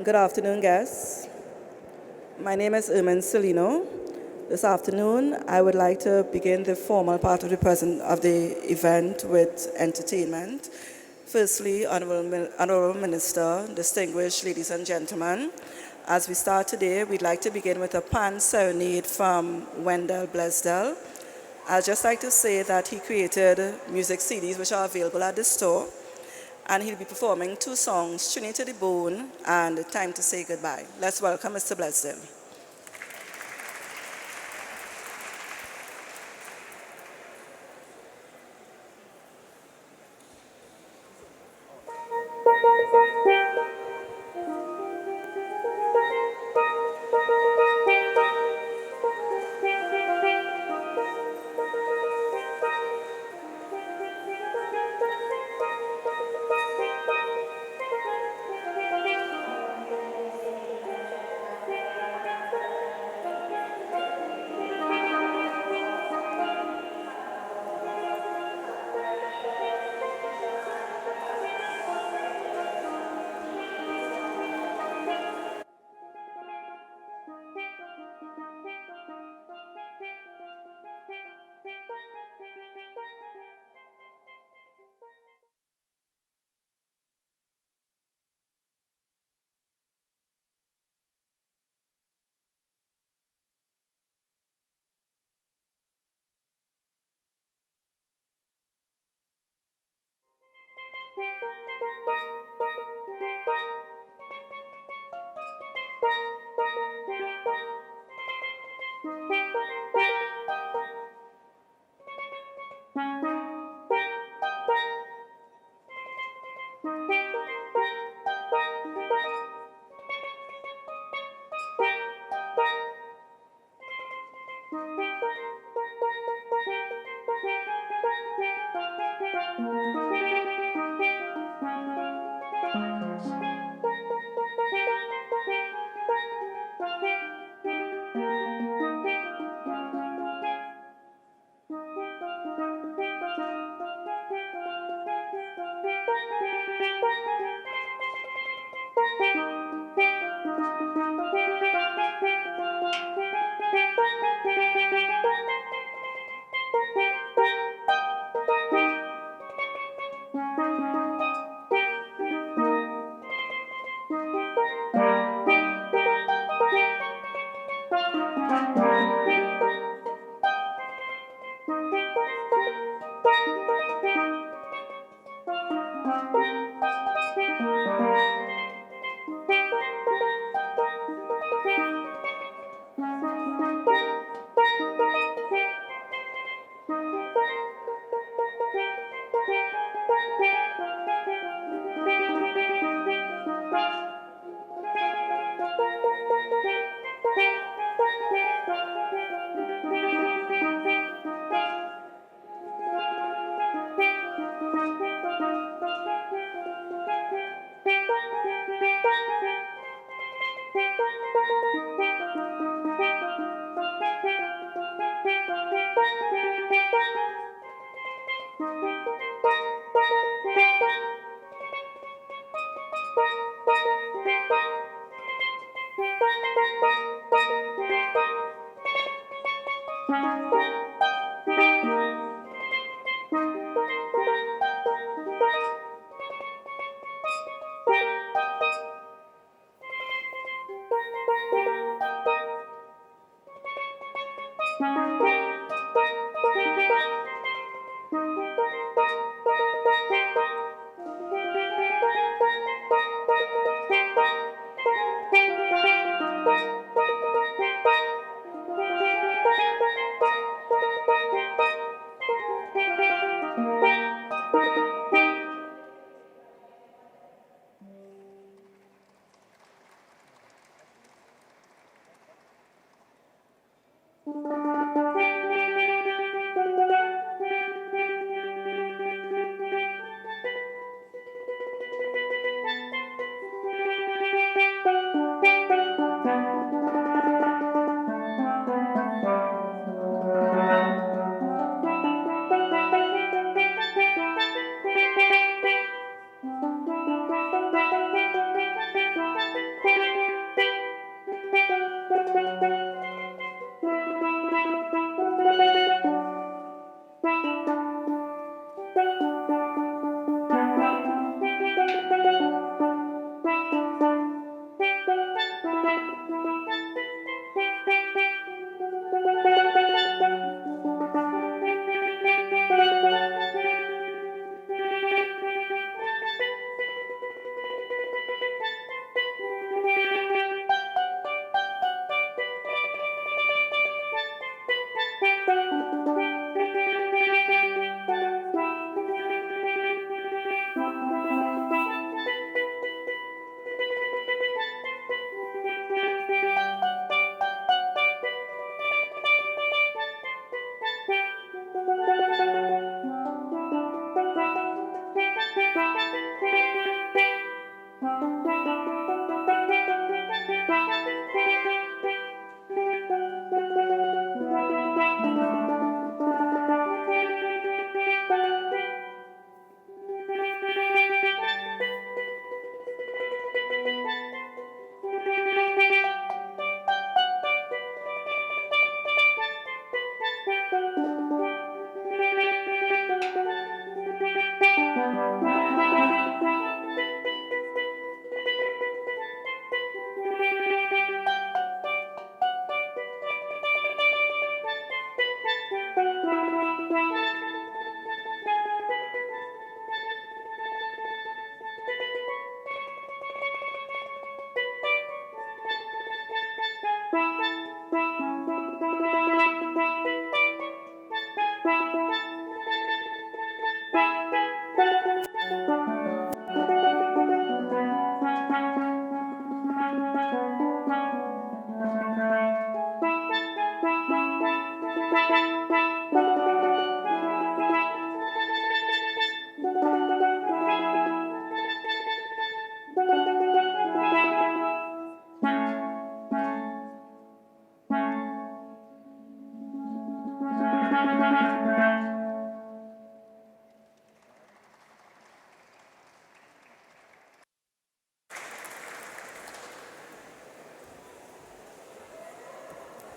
Good afternoon, guests. My name is Ermin Celino. This afternoon, I would like to begin the formal part of the event with entertainment. Firstly, Honorable Minister, distinguished ladies and gentlemen, as we start today, we'd like to begin with a pan serenade from Wendell Blesdell. I'd just like to say that he created music CDs which are available at the store, and he'll be performing two songs, Tune to the Bone and Time to Say Goodbye. Let's welcome Mr. Blesdell.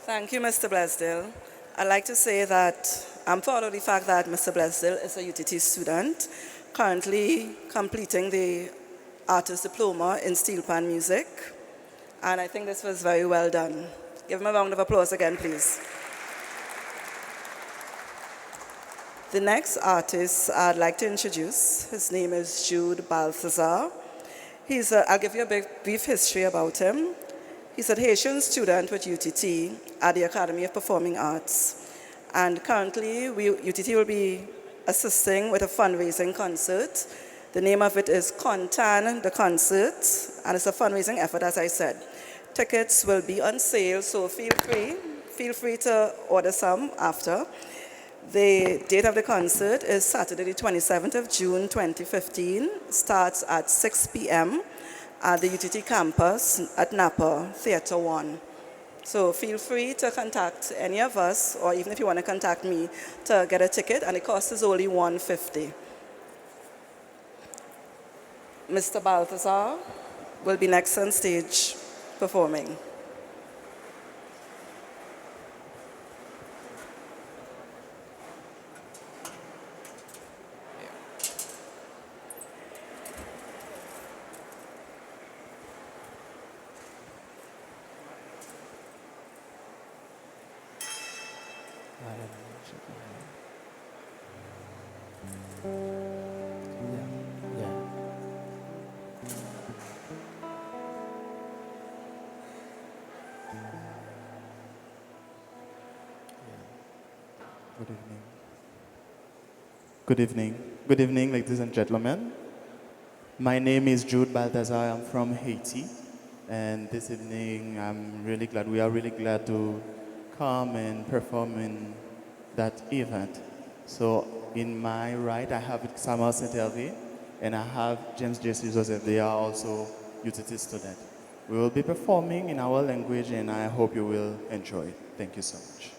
Thank you, Mr. Blaisdell. I'd like to say that I'm proud of the fact that Mr. Blaisdell is a UTT student, currently completing the artist diploma in steel pan music, and I think this was very well done. Give him a round of applause again, please. The next artist I'd like to introduce, his name is Jude Balthazar. I'll give you a brief history about him. He's a Haitian student with UTT at the Academy of Performing Arts. And currently, UTT will be assisting with a fundraising concert. The name of it is Contan, the concert, and it's a fundraising effort, as I said. Tickets will be on sale, so feel free to order some after. The date of the concert is Saturday, the 27th of June, 2015. Starts at 6 p.m. at the UTT campus at Napa, Theatre 1. So feel free to contact any of us, or even if you want to contact me, to get a ticket, and the cost is only $150. Mr. Balthazar will be next on stage performing. Good evening. Good evening. Good evening, ladies and gentlemen. My name is Jude Balthazar. I'm from Haiti. And this evening, we are really glad to come and perform in that event. So, in my right, I have Samuel Saint-Hervé, and I have James J.C. Joseph. They are also UTT students. We will be performing in our language, and I hope you will enjoy it. Thank you so much.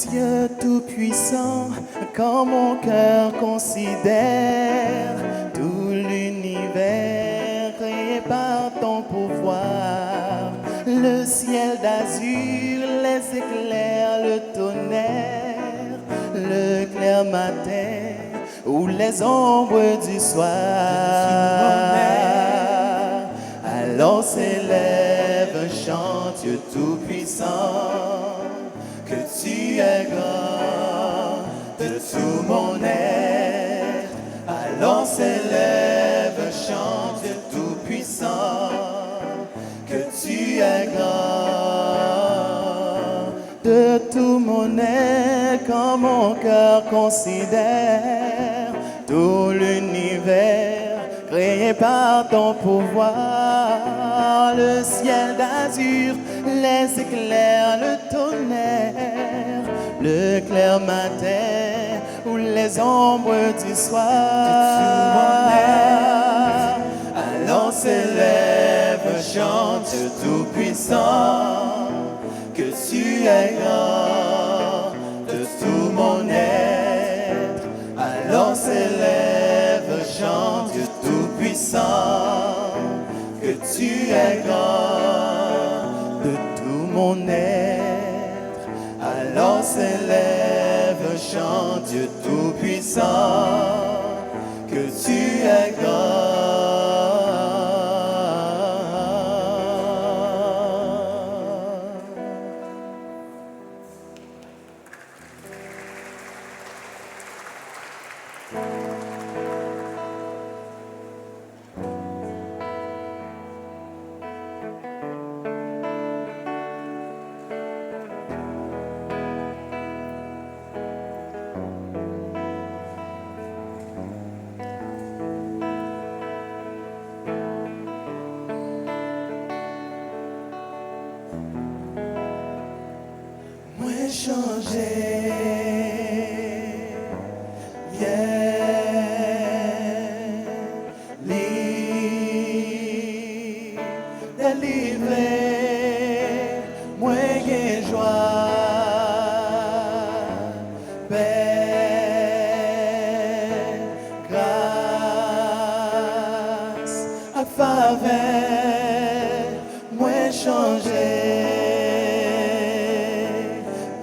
Dieu Tout-Puissant, quand mon cœur considère tout l'univers créé par ton pouvoir, le ciel d'azur, les éclairs, le tonnerre, le clair matin ou les ombres du soir. Alors s'élève un chant, Dieu Tout-Puissant, que tu es grand de tout mon être. Alors s'élève un chant, Dieu Tout-Puissant, que tu es grand de tout mon être. Quand mon cœur considère tout l'univers créé par ton pouvoir, le ciel d'azur, les éclairs, le tonnerre, le clair matin ou les ombres du soir. Alors s'élève un chant, Dieu Tout-Puissant, que tu es grand de tout mon être. Alors s'élève un chant, Dieu Tout-Puissant, que tu es grand de tout mon être. Alors s'élève un chant, Dieu Tout-Puissant, que tu es grand. Moi changer, yeah.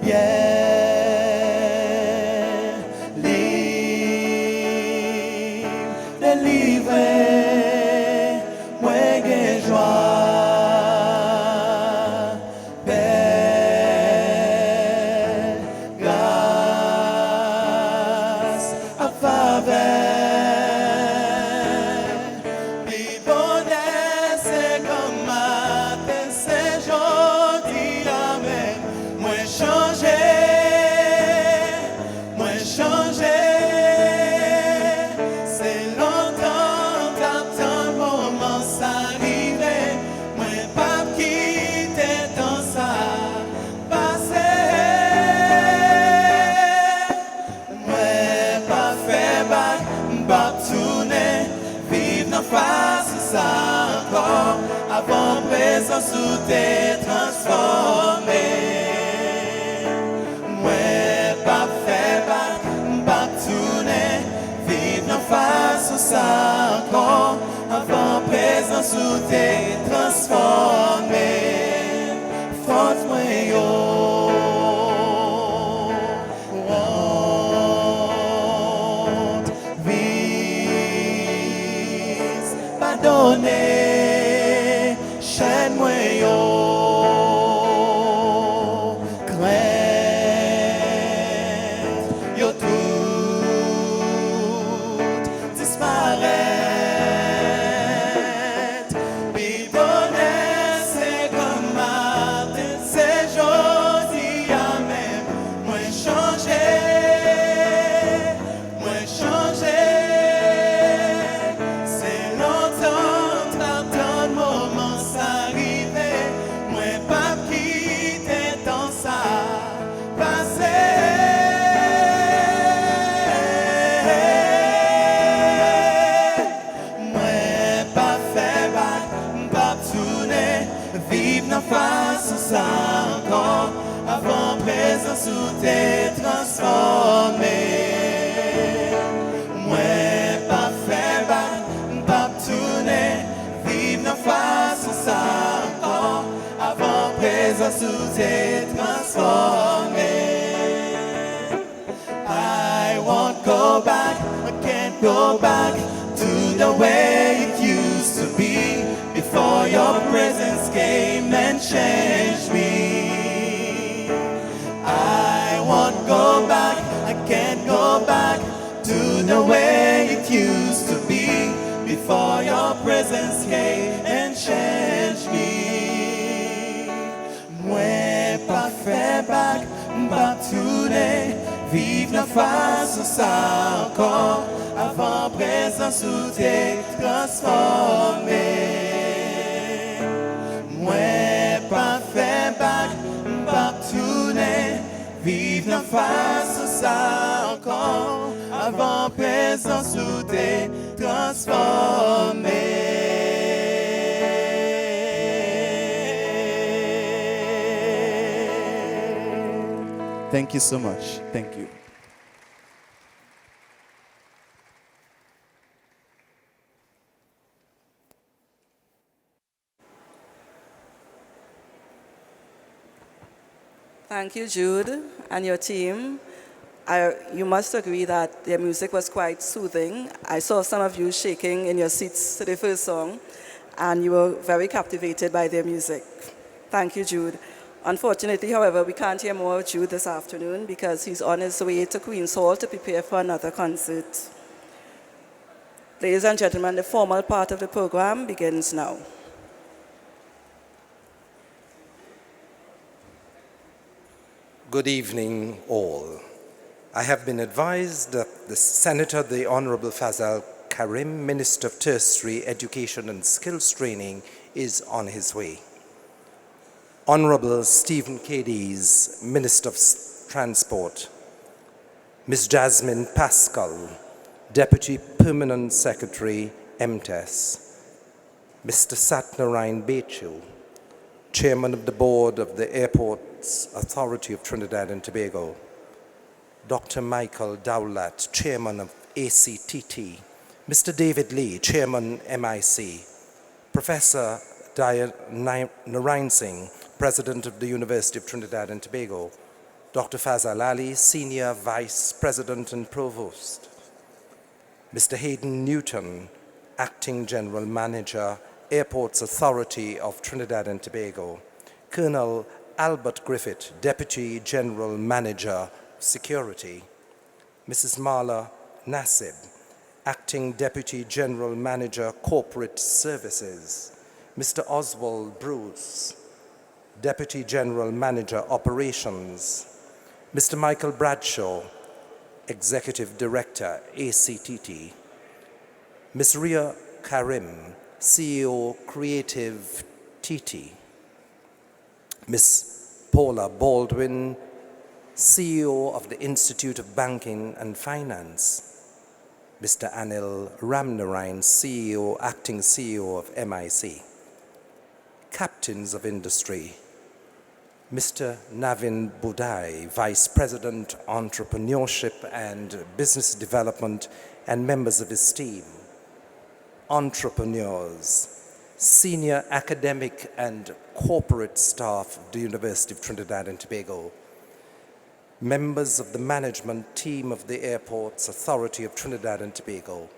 yeah, live, délivrer, moi gain joie, paix, grâce, à faveur. Avant présence où t'es transformé. Moi, pas fait bac, pas tourner, vivre en face où ça encore. Avant présence où t'es transformé. Force moi yo. Vis, pardonner. Avant présence où t'es transformé. Moi, pas fait bac, pas tourner, vivre en face où ça encore. Avant présence où t'es transformé. I won't go back, I can't go back to the way it used to be before your presence came and changed me. I won't go back, I can't go back to the way it used to be before your presence came and changed me. Moi, pas fait back, pas tourner, vivre la face ça encore, avant présence où t'es transformé. Moi, pas fait back, pas tourner, vivre la face ça encore, avant présence où t'es transformé. Thank you so much. Thank you. Thank you, Jude, and your team. You must agree that their music was quite soothing. I saw some of you shaking in your seats to the first song, and you were very captivated by their music. Thank you, Jude. Unfortunately, however, we can't hear more of Jude this afternoon because he's on his way to Queen's Hall to prepare for another concert. Ladies and gentlemen, the formal part of the program begins now. Good evening, all. I have been advised that the Senator, the Honorable Fazal Karim, Minister of Tertiary Education and Skills Training, is on his way. Honorable Stephen Cadiz, Minister of Transport. Ms. Jasmine Pascal, Deputy Permanent Secretary, MTES. Mr. Satnarayan Bechu, Chairman of the Board of the Airports Authority of Trinidad and Tobago. Dr. Michael Dowlat, Chairman of ACTT. Mr. David Lee, Chairman MIC. Professor Narayan Singh, President of the University of Trinidad and Tobago. Dr. Fazal Ali, Senior Vice President and Provost. Mr. Hayden Newton, Acting General Manager, Airports Authority of Trinidad and Tobago. Colonel Albert Griffith, Deputy General Manager, Security. Mrs. Marla Nassib, Acting Deputy General Manager, Corporate Services. Mr. Oswald Bruce, Deputy General Manager, Operations. Mr. Michael Bradshaw, Executive Director, ACTT. Ms. Ria Karim, CEO, Creative TT. Ms. Paula Baldwin, CEO of the Institute of Banking and Finance. Mr. Anil Ramnarayan, CEO, Acting CEO of MIC. Captains of Industry. Mr. Navin Budai, Vice President, Entrepreneurship and Business Development, and members of his team. Entrepreneurs, senior academic and corporate staff of the University of Trinidad and Tobago. Members of the management team of the Airports Authority of Trinidad and Tobago.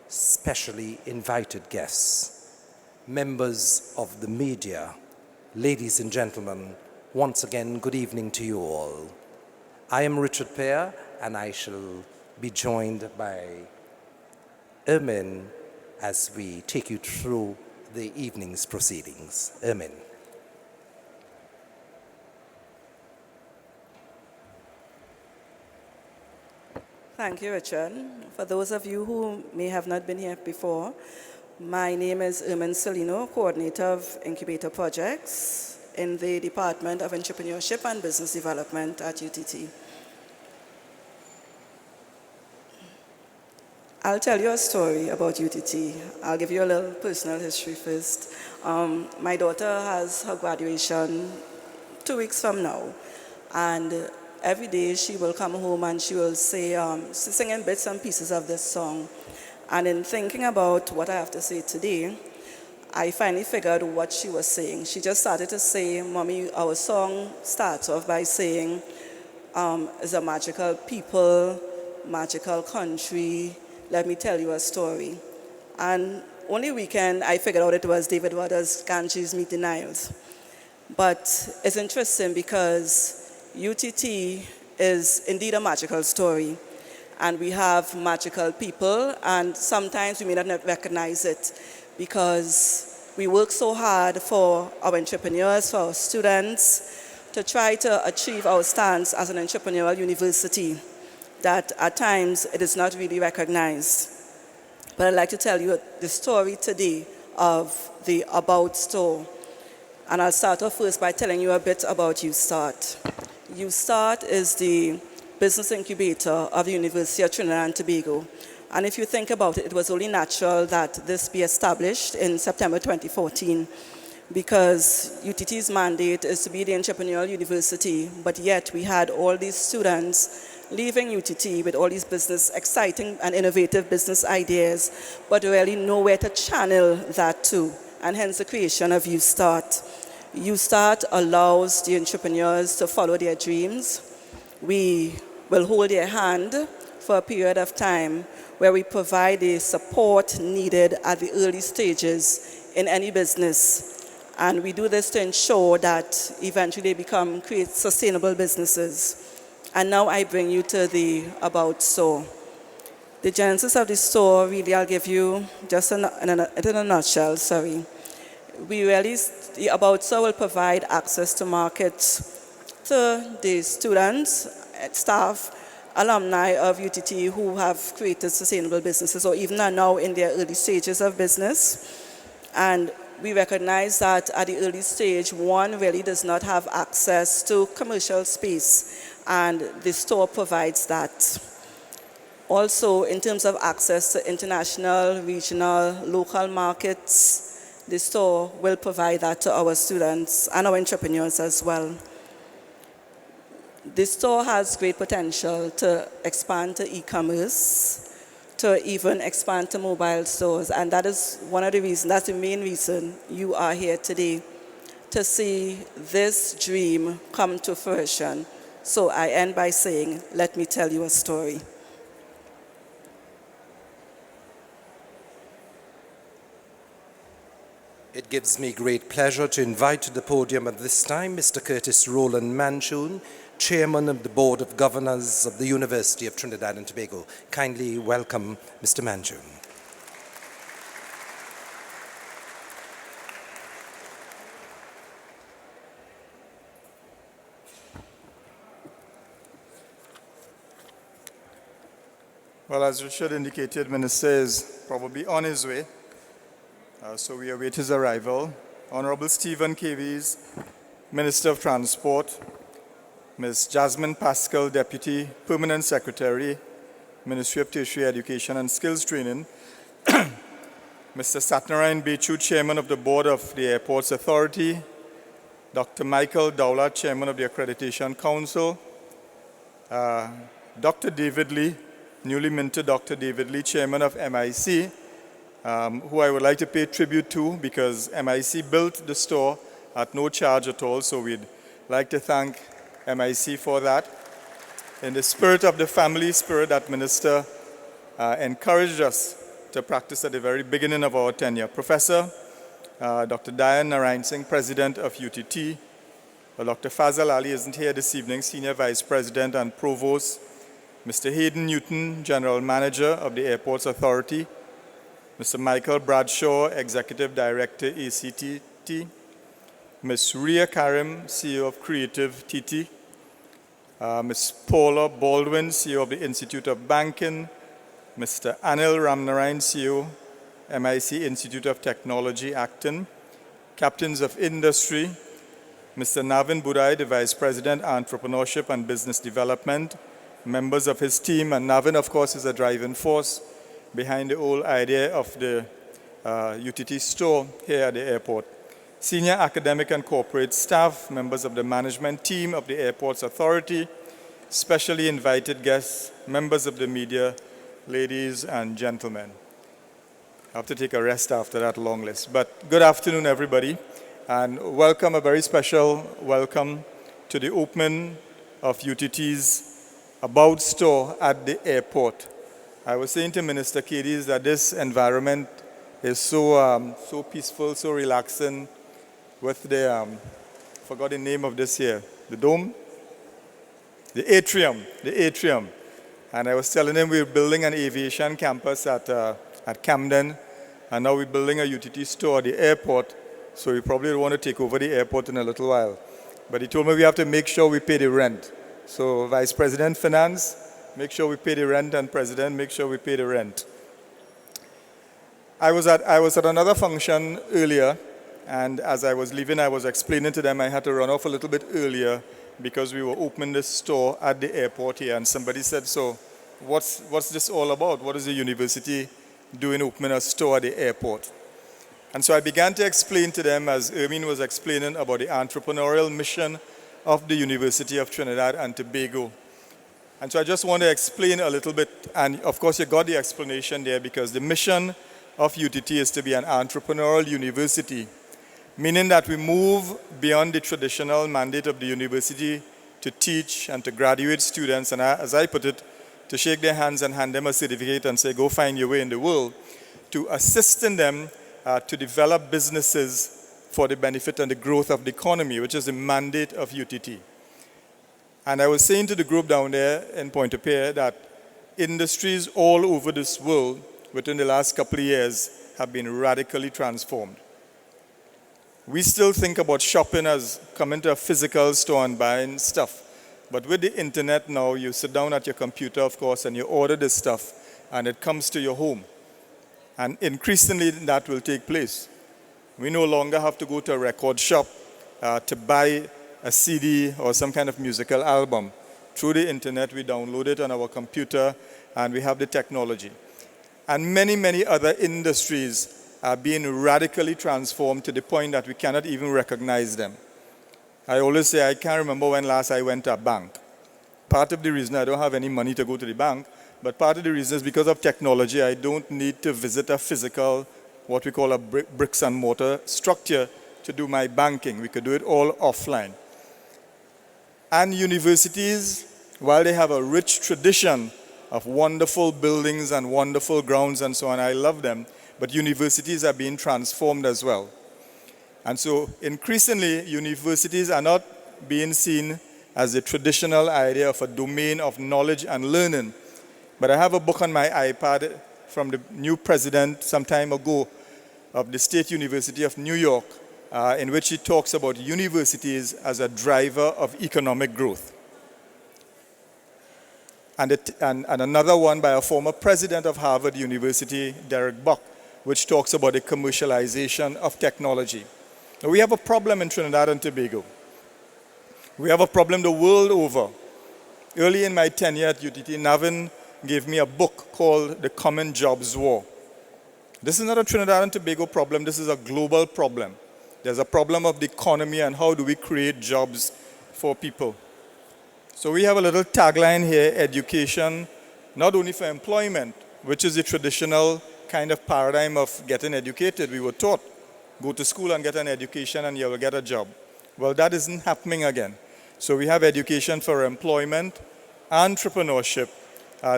Specially invited guests. Members of the media, ladies and gentlemen, once again, good evening to you all. I am Richard Pear, and I shall be joined by Ermin as we take you through the evening's proceedings. Ermin. Thank you, Richard. For those of you who may have not been here before, my name is Ermin Salino, Coordinator of Incubator Projects in the Department of Entrepreneurship and Business Development at UTT. I'll tell you a story about UTT. I'll give you a little personal history first. My daughter has her graduation 2 weeks from now, and every day she will come home and she will say, she's singing bits and pieces of this song. And in thinking about what I have to say today, I finally figured what she was saying. She just started to say, Mommy, our song starts off by saying, it's a magical people, magical country, let me tell you a story. And only weekend I figured out it was David Waters' Ganges Meet the Niles. But it's interesting because UTT is indeed a magical story. And we have magical people, and sometimes we may not recognize it because we work so hard for our entrepreneurs, for our students, to try to achieve our stance as an entrepreneurial university that at times it is not really recognized. But I'd like to tell you the story today of the aboUTT store. And I'll start off first by telling you a bit about aboUTT. aboUTT is the business incubator of the University of Trinidad and Tobago. And if you think about it, it was only natural that this be established in September 2014 because UTT's mandate is to be the entrepreneurial university, but yet we had all these students leaving UTT with all these exciting and innovative business ideas, but really nowhere to channel that to, and hence the creation of aboUTT. aboUTT allows the entrepreneurs to follow their dreams. We will hold their hand for a period of time where we provide the support needed at the early stages in any business. And we do this to ensure that eventually they create sustainable businesses. And now I bring you to the aboUTT store. The genesis of the store, really, I'll give you just in a nutshell, sorry. The aboUTT store will provide access to markets to the students, staff, alumni of UTT who have created sustainable businesses or even are now in their early stages of business. And we recognize that at the early stage, one really does not have access to commercial space, and the store provides that. Also, in terms of access to international, regional, local markets, the store will provide that to our students and our entrepreneurs as well. The store has great potential to expand to e-commerce, to even expand to mobile stores, and that is one of the reasons, that's the main reason you are here today, to see this dream come to fruition. So I end by saying, let me tell you a story. It gives me great pleasure to invite to the podium at this time Mr. Curtis Roland Manchun, Chairman of the Board of Governors of the University of Trinidad and Tobago. Kindly welcome Mr. Manchun. Well, as Richard indicated, Minister is probably on his way. So we await his arrival. Honorable Stephen Cavies, Minister of Transport, Ms. Jasmine Pascal, Deputy Permanent Secretary, Ministry of Tertiary Education and Skills Training, Mr. Satnarayan Bechu, Chairman of the Board of the Airports Authority, Dr. Michael Dowler, Chairman of the Accreditation Council, Dr. David Lee, newly minted Dr. David Lee, Chairman of MIC, who I would like to pay tribute to because MIC built the store at no charge at all, so we'd like to thank MIC for that. In the spirit of the family spirit that Minister encouraged us to practice at the very beginning of our tenure. Professor Dr. Dayan Narayan Singh, President of UTT. Dr. Fazal Ali isn't here this evening, Senior Vice President and Provost. Mr. Hayden Newton, General Manager of the Airports Authority. Mr. Michael Bradshaw, Executive Director, ACTT. Ms. Ria Karim, CEO of Creative TT. Ms. Paula Baldwin, CEO of the Institute of Banking. Mr. Anil Ramnarayan, CEO, MIC Institute of Technology, Acton. Captains of Industry. Mr. Navin Budai, the Vice President, Entrepreneurship and Business Development. Members of his team, and Navin, of course, is a driving force behind the whole idea of the UTT store here at the airport. Senior academic and corporate staff, members of the management team of the Airports Authority, specially invited guests, members of the media, ladies and gentlemen. I have to take a rest after that long list. But good afternoon, everybody, and welcome, a very special welcome to the opening of UTT's aboUTT store at the airport. I was saying to Minister Cadiz that this environment is so peaceful, so relaxing with the, forgot the name of this here, the dome? The atrium. And I was telling him we're building an aviation campus at Camden, and now we're building a UTT store at the airport, so we probably want to take over the airport in a little while. But he told me we have to make sure we pay the rent. So Vice President Finance, make sure we pay the rent, and President, make sure we pay the rent. I was at another function earlier, and as I was leaving, I was explaining to them I had to run off a little bit earlier because we were opening this store at the airport here, and somebody said, so what's this all about? What is the university doing opening a store at the airport? And so I began to explain to them, as Ermin was explaining, about the entrepreneurial mission of the University of Trinidad and Tobago. And so I just want to explain a little bit, and of course you got the explanation there because the mission of UTT is to be an entrepreneurial university, meaning that we move beyond the traditional mandate of the university to teach and to graduate students, and as I put it, to shake their hands and hand them a certificate and say, go find your way in the world, to assisting them to develop businesses for the benefit and the growth of the economy, which is the mandate of UTT. And I was saying to the group down there in Pointe-a-Pierre that industries all over this world within the last couple of years have been radically transformed. We still think about shopping as coming to a physical store and buying stuff. But with the internet now, you sit down at your computer, of course, and you order this stuff, and it comes to your home. And increasingly, that will take place. We no longer have to go to a record shop to buy a CD or some kind of musical album. Through the internet, we download it on our computer, and we have the technology. And many, many other industries are being radically transformed to the point that we cannot even recognize them. I always say I can't remember when last I went to a bank. Part of the reason I don't have any money to go to the bank, but part of the reason is because of technology. I don't need to visit a physical, what we call a bricks and mortar structure to do my banking. We could do it all offline. And universities, while they have a rich tradition of wonderful buildings and wonderful grounds and so on, I love them, but universities are being transformed as well. And so increasingly, universities are not being seen as the traditional idea of a domain of knowledge and learning. But I have a book on my iPad from the new president some time ago of the State University of New York, in which he talks about universities as a driver of economic growth. And another one by a former president of Harvard University, Derek Buck, which talks about the commercialization of technology. Now, we have a problem in Trinidad and Tobago. We have a problem the world over. Early in my tenure at UTT, Navin gave me a book called The Common Jobs War. This is not a Trinidad and Tobago problem, this is a global problem. There's a problem of the economy and how do we create jobs for people. So we have a little tagline here, education, not only for employment, which is the traditional kind of paradigm of getting educated. We were taught, go to school and get an education and you will get a job. Well, that isn't happening again. So we have education for employment, entrepreneurship,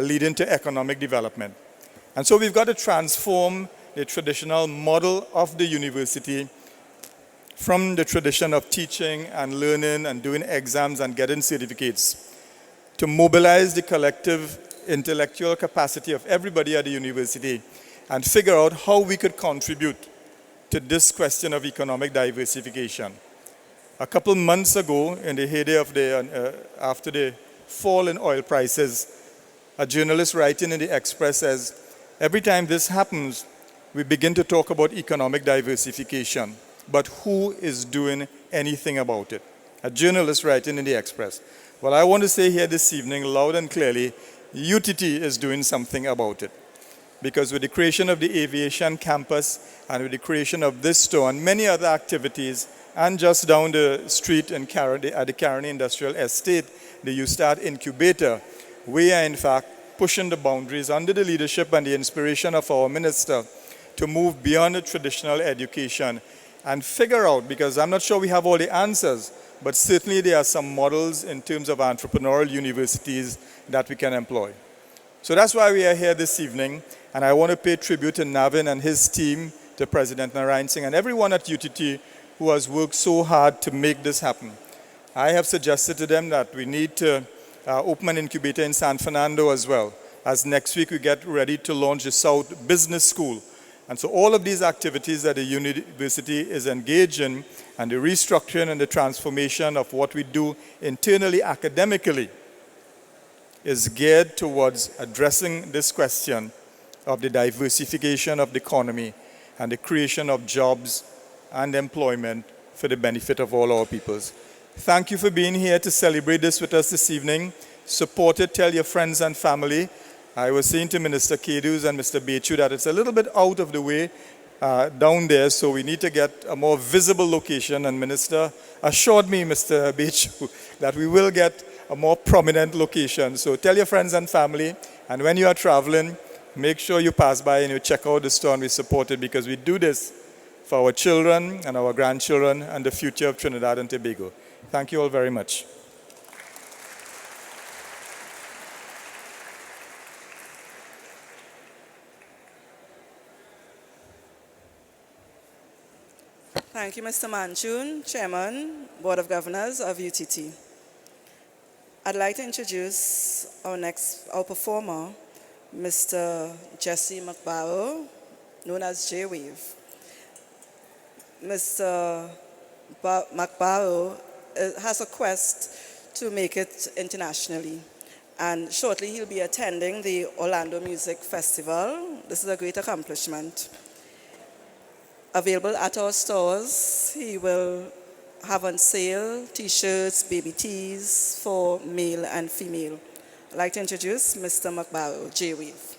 leading to economic development. And so we've got to transform the traditional model of the university from the tradition of teaching and learning and doing exams and getting certificates to mobilize the collective intellectual capacity of everybody at the university and figure out how we could contribute to this question of economic diversification. A couple months ago, in the heyday of after the fall in oil prices, a journalist writing in the Express says, every time this happens, we begin to talk about economic diversification. But who is doing anything about it? A journalist writing in the Express. Well, I want to say here this evening, loud and clearly, UTT is doing something about it. Because with the creation of the aviation campus and with the creation of this store and many other activities, and just down the street at the Caroni Industrial Estate, the USTART incubator, we are in fact pushing the boundaries under the leadership and the inspiration of our minister to move beyond the traditional education and figure out, because I'm not sure we have all the answers, but certainly there are some models in terms of entrepreneurial universities that we can employ. So that's why we are here this evening, and I want to pay tribute to Navin and his team, to President Narayan Singh and everyone at UTT who has worked so hard to make this happen. I have suggested to them that we need to open an incubator in San Fernando as well, as next week we get ready to launch the South Business School. And so all of these activities that the university is engaged in, and the restructuring and the transformation of what we do internally academically, is geared towards addressing this question of the diversification of the economy and the creation of jobs and employment for the benefit of all our peoples. Thank you for being here to celebrate this with us this evening. Support it, tell your friends and family. I was saying to Minister Kedus and Mr. Bechu that it's a little bit out of the way down there, so we need to get a more visible location. And Minister assured me, Mr. Bechu, that we will get a more prominent location. So tell your friends and family, and when you are traveling, make sure you pass by and you check out the store and we support it, because we do this for our children and our grandchildren and the future of Trinidad and Tobago. Thank you all very much. Thank you, Mr. Manchun, Chairman, Board of Governors of UTT. I'd like to introduce our performer, Mr. Jesse McBarrow, known as J-Wave. Mr. McBarrow has a quest to make it internationally, and shortly he'll be attending the Orlando Music Festival. This is a great accomplishment. Available at our stores, he will have on sale t-shirts, baby tees for male and female. I'd like to introduce Mr. McBarrow, J-Wave.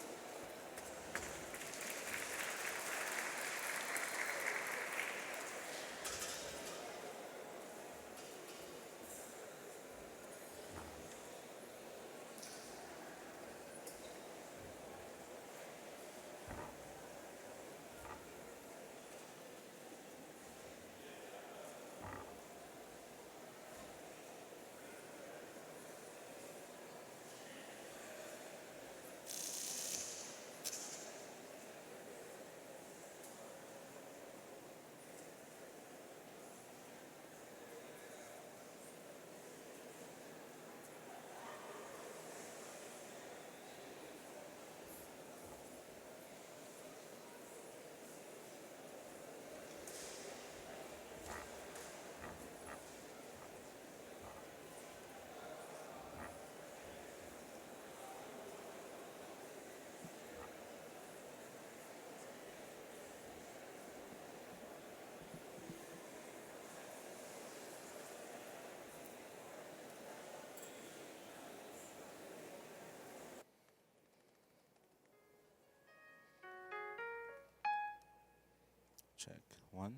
One.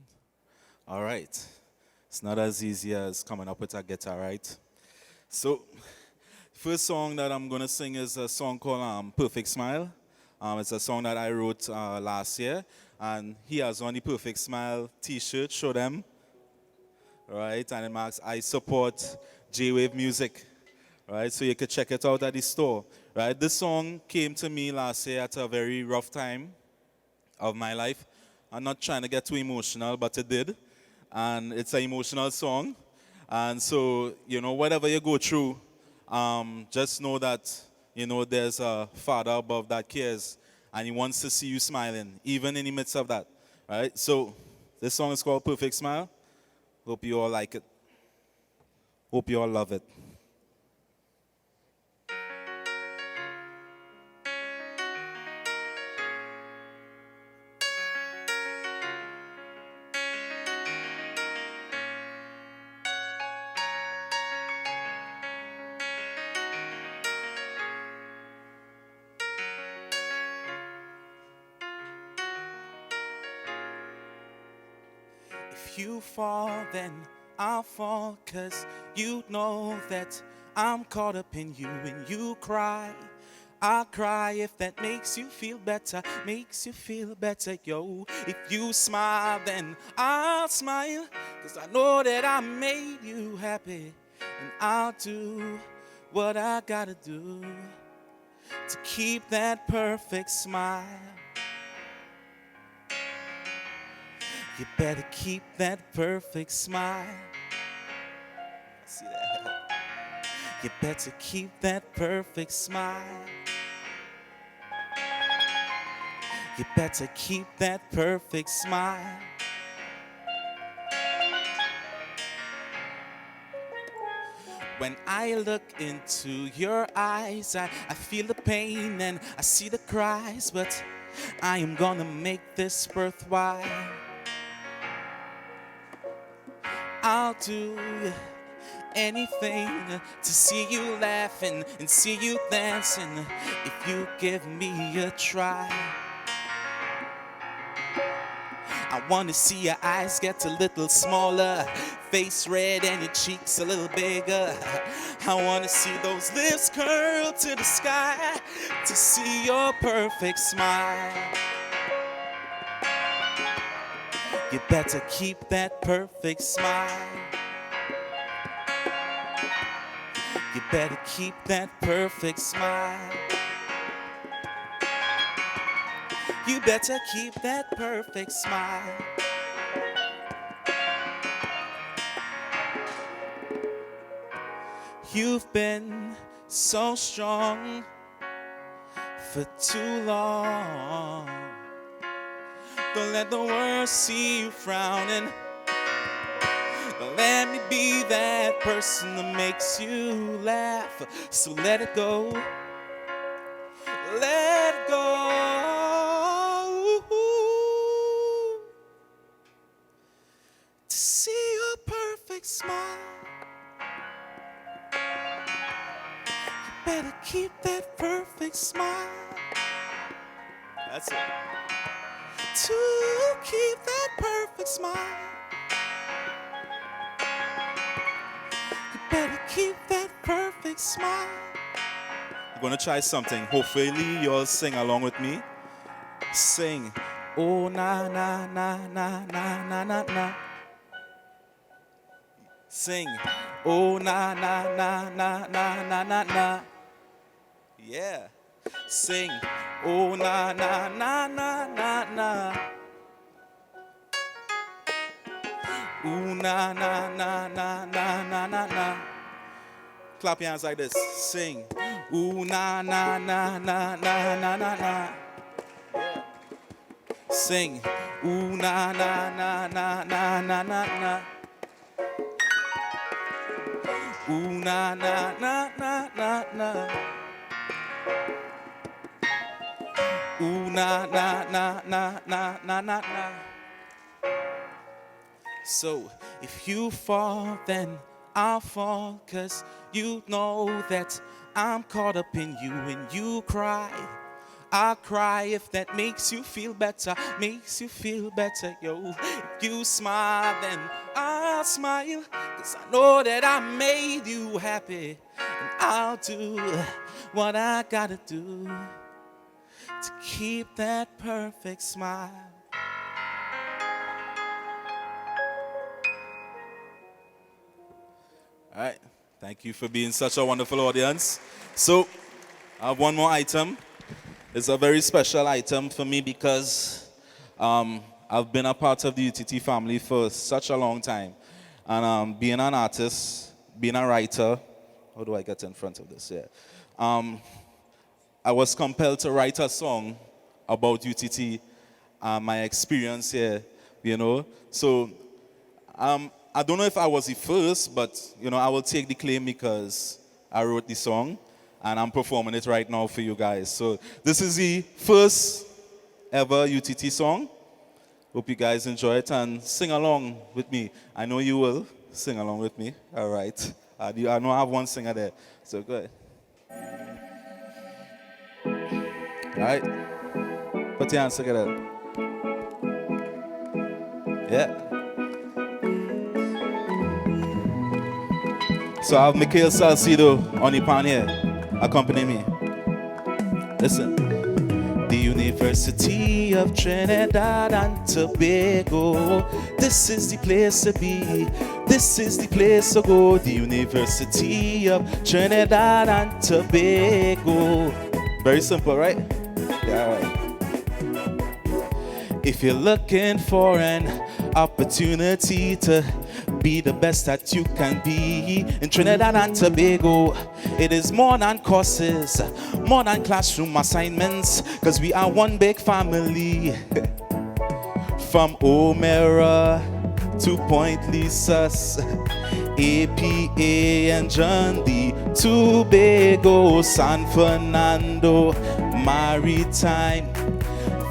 All right. It's not as easy as coming up with a guitar, right? So, first song that I'm gonna sing is a song called "Perfect Smile." It's a song that I wrote last year, and he has on the "Perfect Smile" T-shirt. Show them, right? And it marks "I support J-Wave music." Right, so you could check it out at the store. Right, this song came to me last year at a very rough time of my life. I'm not trying to get too emotional, but it did. And it's an emotional song. And so, whatever you go through, just know that, there's a Father above that cares. And he wants to see you smiling, even in the midst of that. Right? So, this song is called Perfect Smile. Hope you all like it. Hope you all love it. If you fall, then I'll fall, 'cause you know that I'm caught up in you. And you cry, I'll cry if that makes you feel better, yo. If you smile, then I'll smile, 'cause I know that I made you happy. And I'll do what I gotta do to keep that perfect smile. You better keep that perfect smile. See that? You better keep that perfect smile. You better keep that perfect smile. When I look into your eyes, I feel the pain and I see the cries, but I am gonna make this worthwhile. I'll do anything to see you laughing and see you dancing if you give me a try. I want to see your eyes get a little smaller, face red and your cheeks a little bigger. I want to see those lips curl to the sky to see your perfect smile. You better keep that perfect smile. You better keep that perfect smile. You better keep that perfect smile. You've been so strong for too long. Don't let the world see you frowning. Don't let me be that person that makes you laugh. So let it go. Let it go. To see your perfect smile. You better keep that perfect smile. That's it. To keep that perfect smile. You better keep that perfect smile. I'm gonna try something. Hopefully you'll sing along with me. Sing. Oh na na na na na na na na. Sing. Oh na na na na na na na na. Yeah. Sing. Oh na na na na na na. Ooh na na na na na na na na. Clap your hands like this. Sing. Ooh na na na na na na na na. Sing. Ooh na na na na na na na na. Ooh na na na na na na. Ooh na na na na na na na na. So if you fall, then I'll fall, 'cause you know that I'm caught up in you. And you cry, I'll cry if that makes you feel better, yo. If you smile, then I'll smile, 'cause I know that I made you happy. And I'll do what I gotta do to keep that perfect smile. All right, thank you for being such a wonderful audience. So, I have one more item. It's a very special item for me because I've been a part of the UTT family for such a long time. And being an artist, being a writer, how do I get in front of this? Yeah. I was compelled to write a song about UTT, my experience here, you know. So I don't know if I was the first, but, you know, I will take the claim because I wrote the song. And I'm performing it right now for you guys. So this is the first ever UTT song. Hope you guys enjoy it and sing along with me. I know you will sing along with me. All right. I know I have one singer there. So go ahead. All right. Put your hands together. Yeah. So I have Mikhail Salcido on the pan here. Accompany me. Listen. The University of Trinidad and Tobago. This is the place to be. This is the place to go. The University of Trinidad and Tobago. Very simple, right? Yeah, right. If you're looking for an opportunity to be the best that you can be in Trinidad and Tobago, it is more than courses, more than classroom assignments, because we are one big family. From O'Mara to Point Lisas, APA and John D, Tobago, San Fernando, Maritime,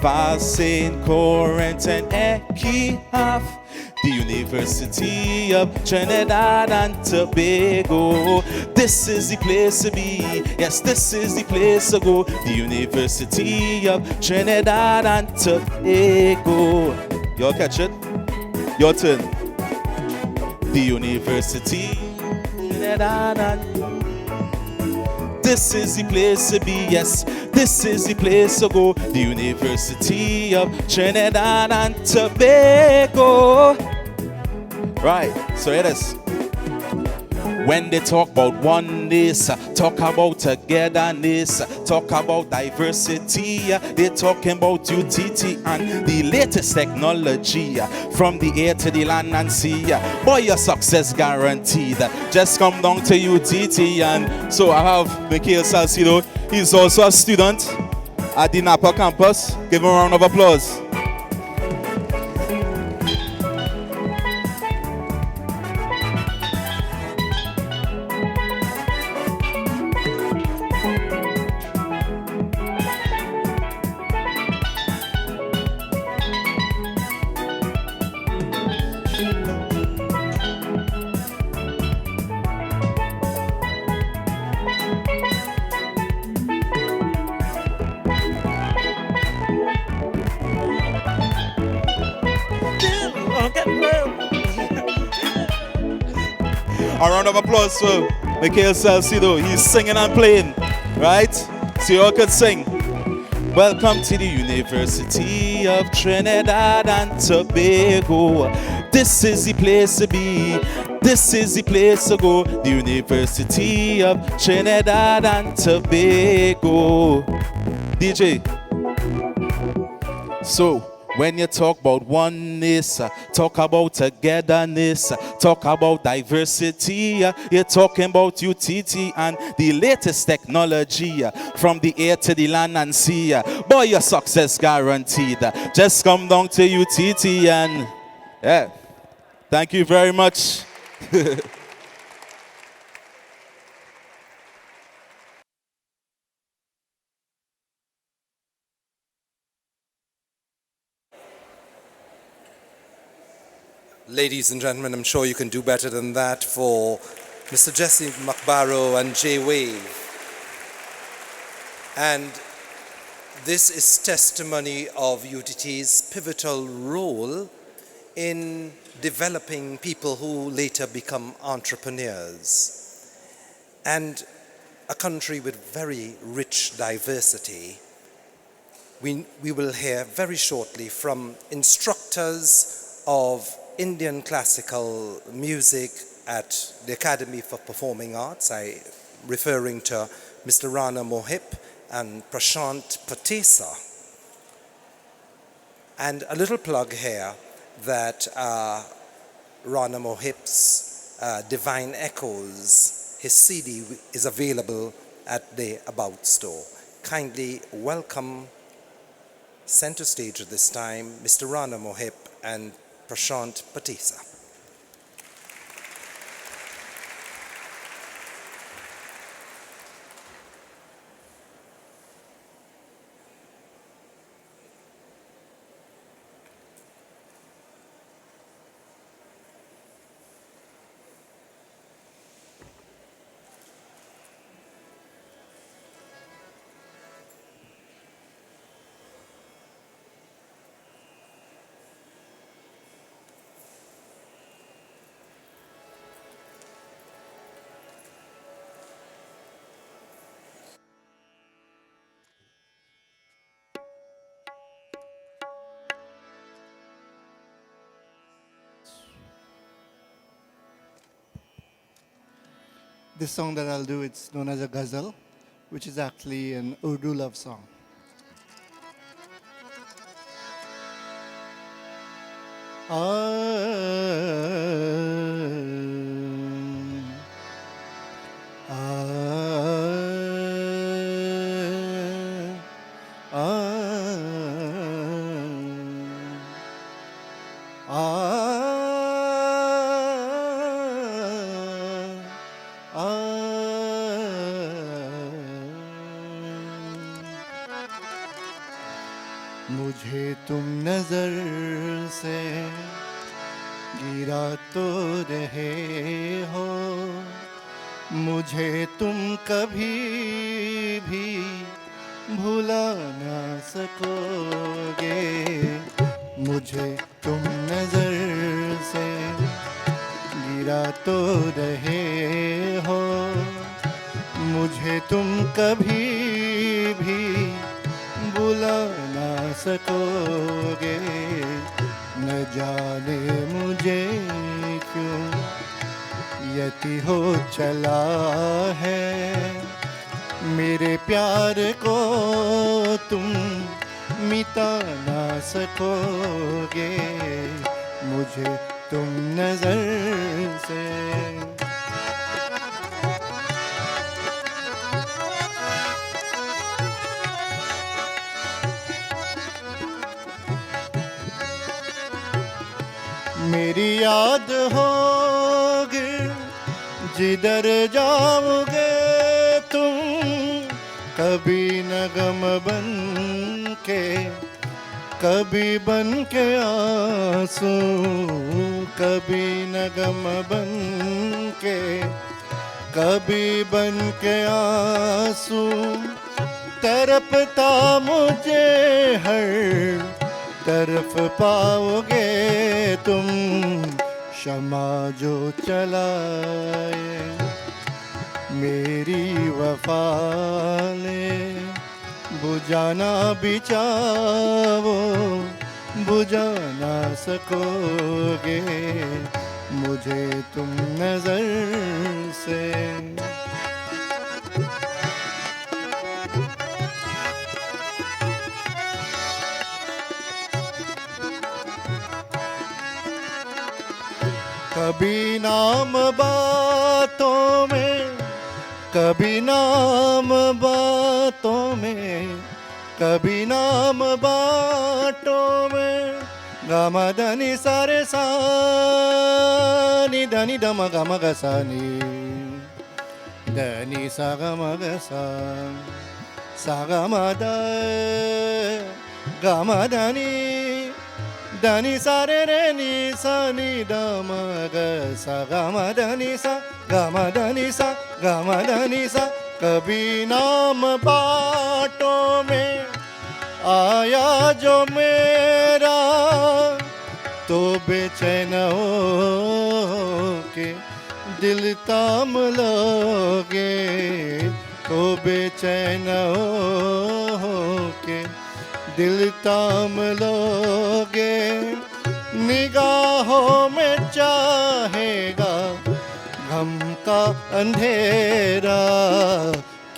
Val St. Corinth and Equihaf. The University of Trinidad and Tobago. This is the place to be. Yes, this is the place to go. The University of Trinidad and Tobago. Y'all catch it? Your turn. The University of Trinidad and this is the place to be. Yes, this is the place to go. The University of Trinidad and Tobago. Right, so it is. When they talk about oneness, talk about togetherness, talk about diversity, they're talking about UTT and the latest technology from the air to the land and sea. Boy, your success guaranteed. Just come down to UTT. And so I have Mikhail Salcido. He's also a student at the Napa campus. Give him a round of applause. A round of applause for Mikhail Salcido. He's singing and playing, right? So you all could sing. Welcome to the University of Trinidad and Tobago. This is the place to be. This is the place to go. The University of Trinidad and Tobago. DJ. So, when you talk about oneness, talk about togetherness, talk about diversity, you're talking about UTT and the latest technology from the air to the land and sea. Boy, your success guaranteed. Just come down to UTT and yeah. Thank you very much. Ladies and gentlemen, I'm sure you can do better than that for Mr. Jesse McBarrow and Jay Wave. And This is testimony of UTT's pivotal role in developing people who later become entrepreneurs. And a country with very rich diversity. We will hear very shortly from instructors of Indian classical music at the Academy for Performing Arts, referring to Mr. Rana Mohip and Prashant Patesa. And a little plug here that Rana Mohip's Divine Echoes, his CD is available at the aboUTT store. Kindly welcome center stage at this time, Mr. Rana Mohip and Prashant Patesa. This song that I'll do, it's known as a ghazal, which is actually an Urdu love song. मुझे तुम नजर से गिरा तो रहे हो, मुझे तुम कभी भी भुला ना सकोगे। मुझे तुम नजर से गिरा तो रहे हो, मुझे तुम कभी भी भुला ना सकोगे। न जाने मुझे क्यों यति हो चला है, मेरे प्यार को तुम मिटा ना सकोगे। मुझे तुम नजर से मेरी याद होगी जिधर जाओगे तुम, कभी नगम बन के, कभी बन के आंसू, कभी नगम बन के, कभी बन के आंसू। तड़पता मुझे हर तरफ पाओगे तुम, शमा जो चलाए मेरी वफा ने, बुझाना भी चाहो बुझा ना सकोगे। मुझे तुम नजर से कभी नाम बातों में, कभी नाम बातों में, कभी नाम बातों में। गामा धनी सारे सा नि धनी धम गम ग सा नि धनी सा गम ग सा गम द गम धनी धनी सा रे रे नि सा नि द म ग सा ग म धनी सा ग म धनी सा ग म धनी सा। कभी नाम बाटों में, आया जो मेरा तो बेचैन हो के दिल थाम लोगे, तो बेचैन हो के दिल थाम लोगे, निगाहों में चाहेगा गम का अंधेरा।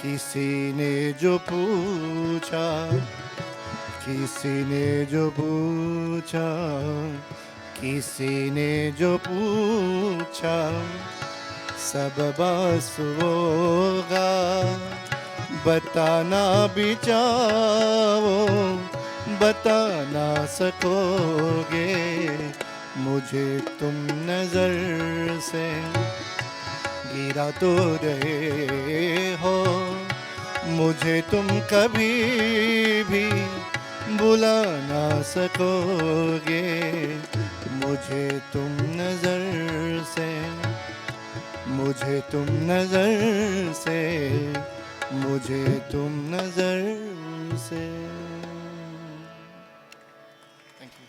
किसी ने जो पूछा, किसी ने जो पूछा, किसी ने जो पूछा, सब बस होगा बताना भी चाहो बता ना सकोगे। मुझे तुम नजर से गिरा तो रहे हो, मुझे तुम कभी भी बुला ना सकोगे। मुझे तुम नजर से, मुझे तुम नजर से, मुझे तुम नजर से। Thank you.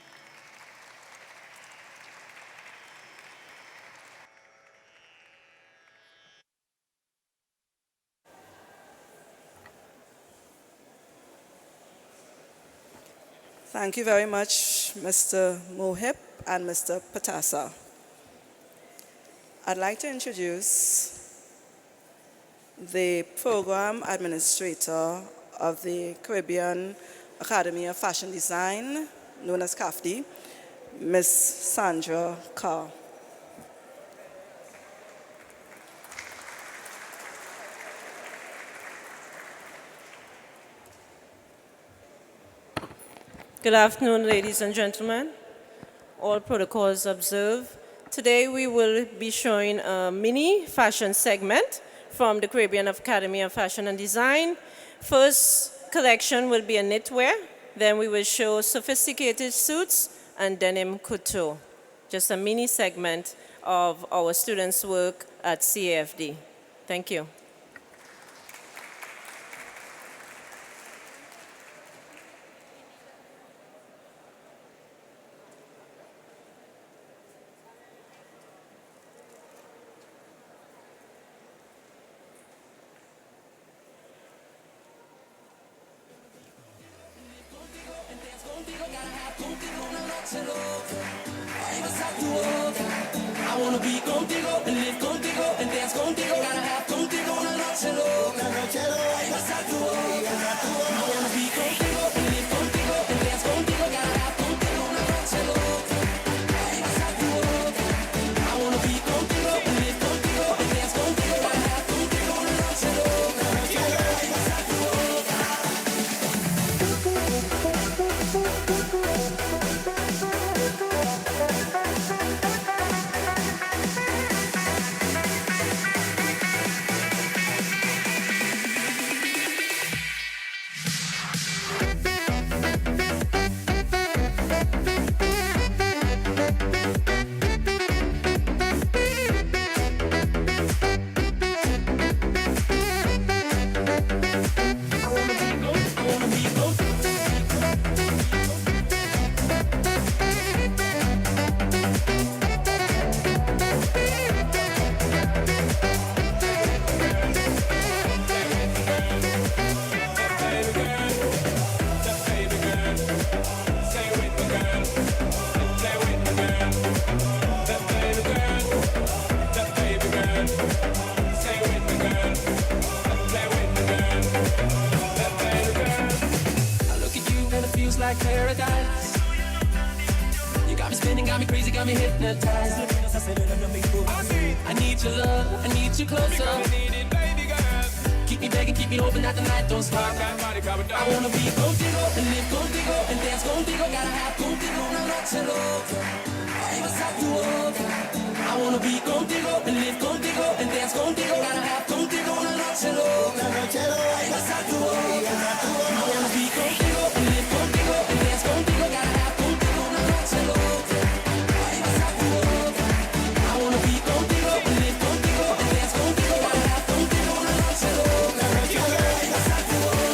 Thank you very much, Mr. Mohib and Mr. Patasa. I'd like to introduce the program administrator of the Caribbean Academy of Fashion Design, known as CAFD, Ms. Sandra Carr. Good afternoon, ladies and gentlemen. All protocols observed. Today we will be showing a mini fashion segment from the Caribbean Academy of Fashion and Design. First collection will be a knitwear. Then we will show sophisticated suits and denim couture. Just a mini segment of our students' work at CAFD. Thank you. I wanna be contigo and live contigo and dance contigo. Gotta have contigo una noche loca. Ay, vas a tu boca. I wanna be contigo and live contigo and dance contigo. Gotta have contigo una noche loca. Ay, vas a tu boca. I wanna be contigo and live contigo and dance contigo. Gotta have contigo una noche loca. Ay, vas a tu boca. Like paradise. You got me spinning, got me crazy, got me hypnotized. I need your love, I need you closer. Keep me begging, keep me hoping that the night don't stop. I wanna be contigo and live contigo and dance contigo. Gotta have contigo una noche loca. Ay, vas a tu boca. I wanna be contigo and live contigo and dance contigo. Gotta have contigo una noche loca. Ay, vas a tu boca. I wanna be contigo and live contigo and dance contigo. Gotta have contigo una noche loca. Ay, vas a tu boca. I wanna be contigo and live contigo and dance contigo. Gotta have contigo una noche loca. Ay, vas a tu boca.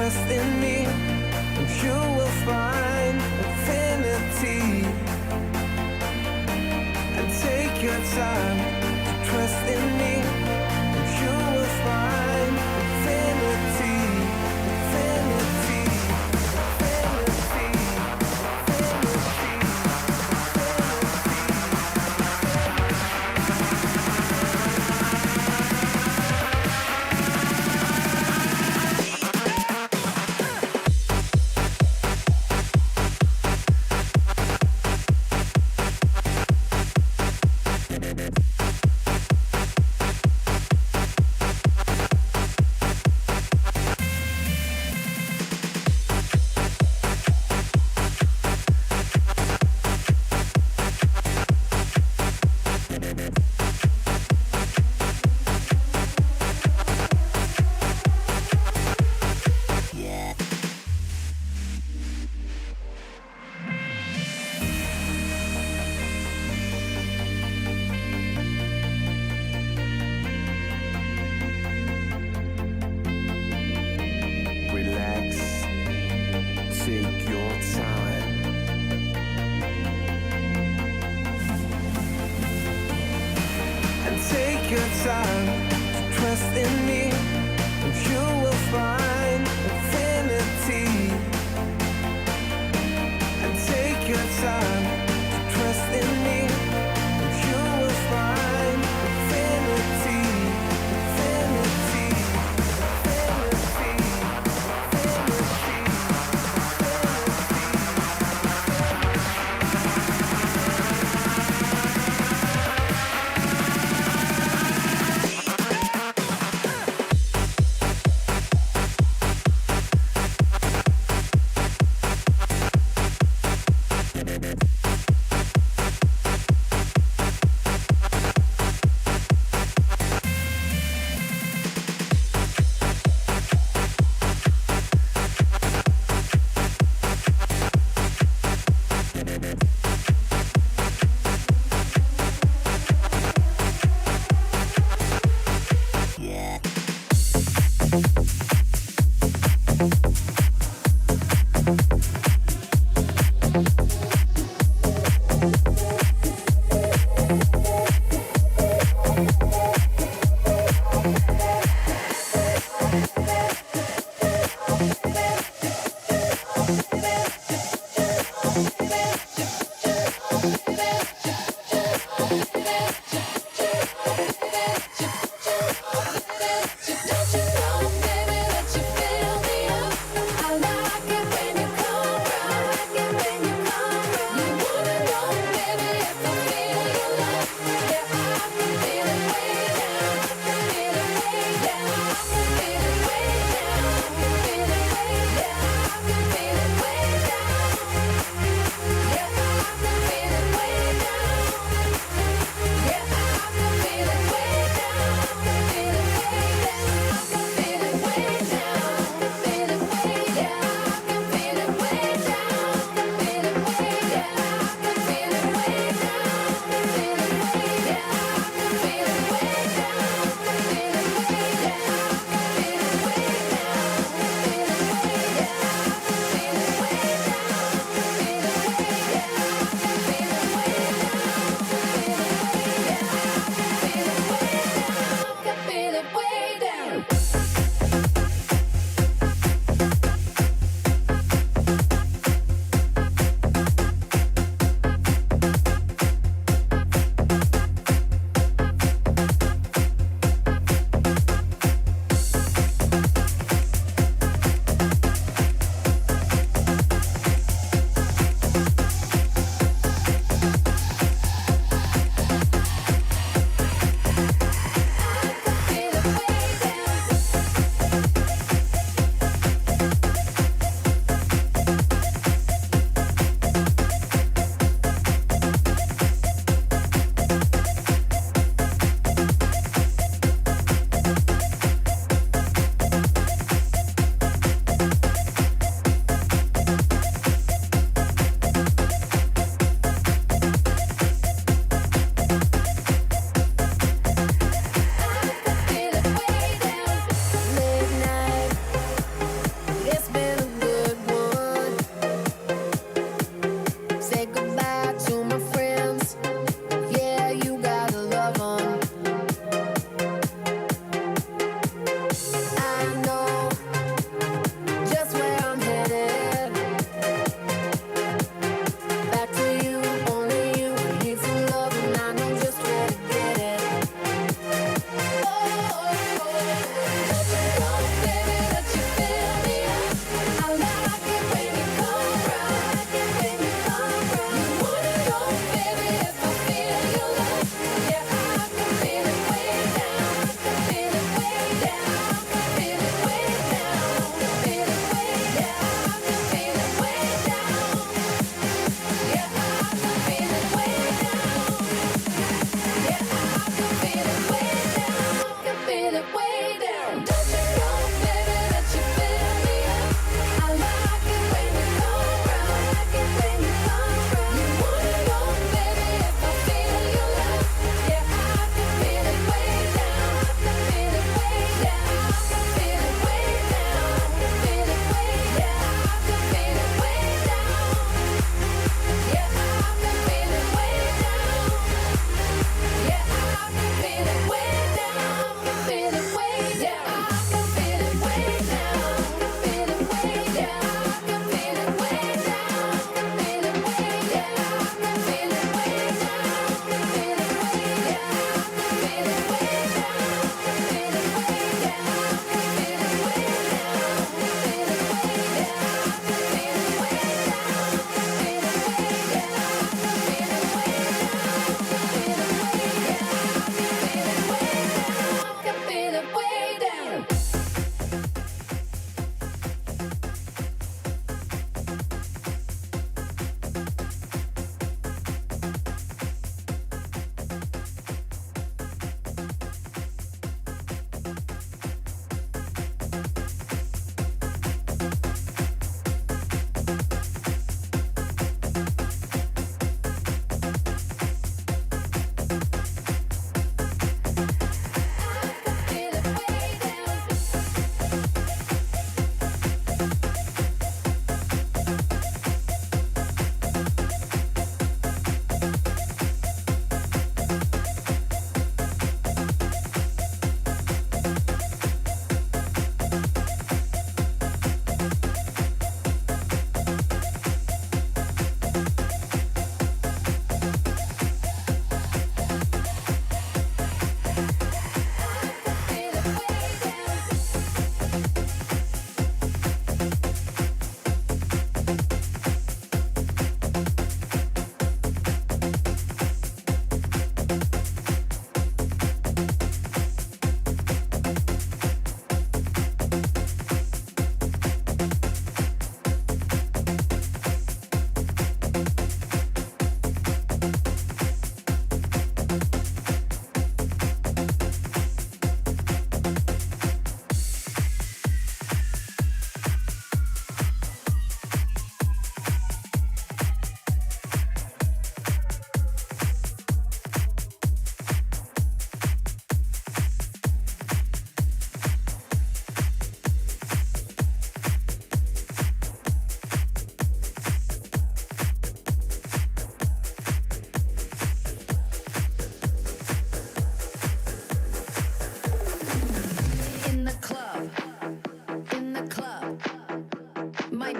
trust in me, and you will find infinity. And take your time to trust in me, and you will find infinity, infinity, infinity, infinity. Relax, take your time. And take your time to trust in me, and you will find infinity. And take your time to trust in me, and you will find infinity, infinity, infinity, infinity.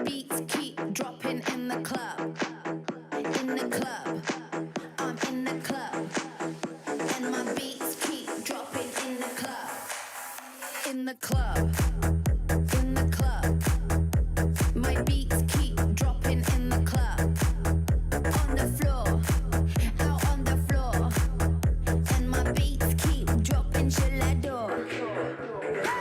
beats keep dropping in the club. In the club. I'm in the club. And my beats keep dropping in the club. In the club. In the club. My beats keep dropping in the club. On the floor. Out on the floor. And my beats keep dropping Gelato.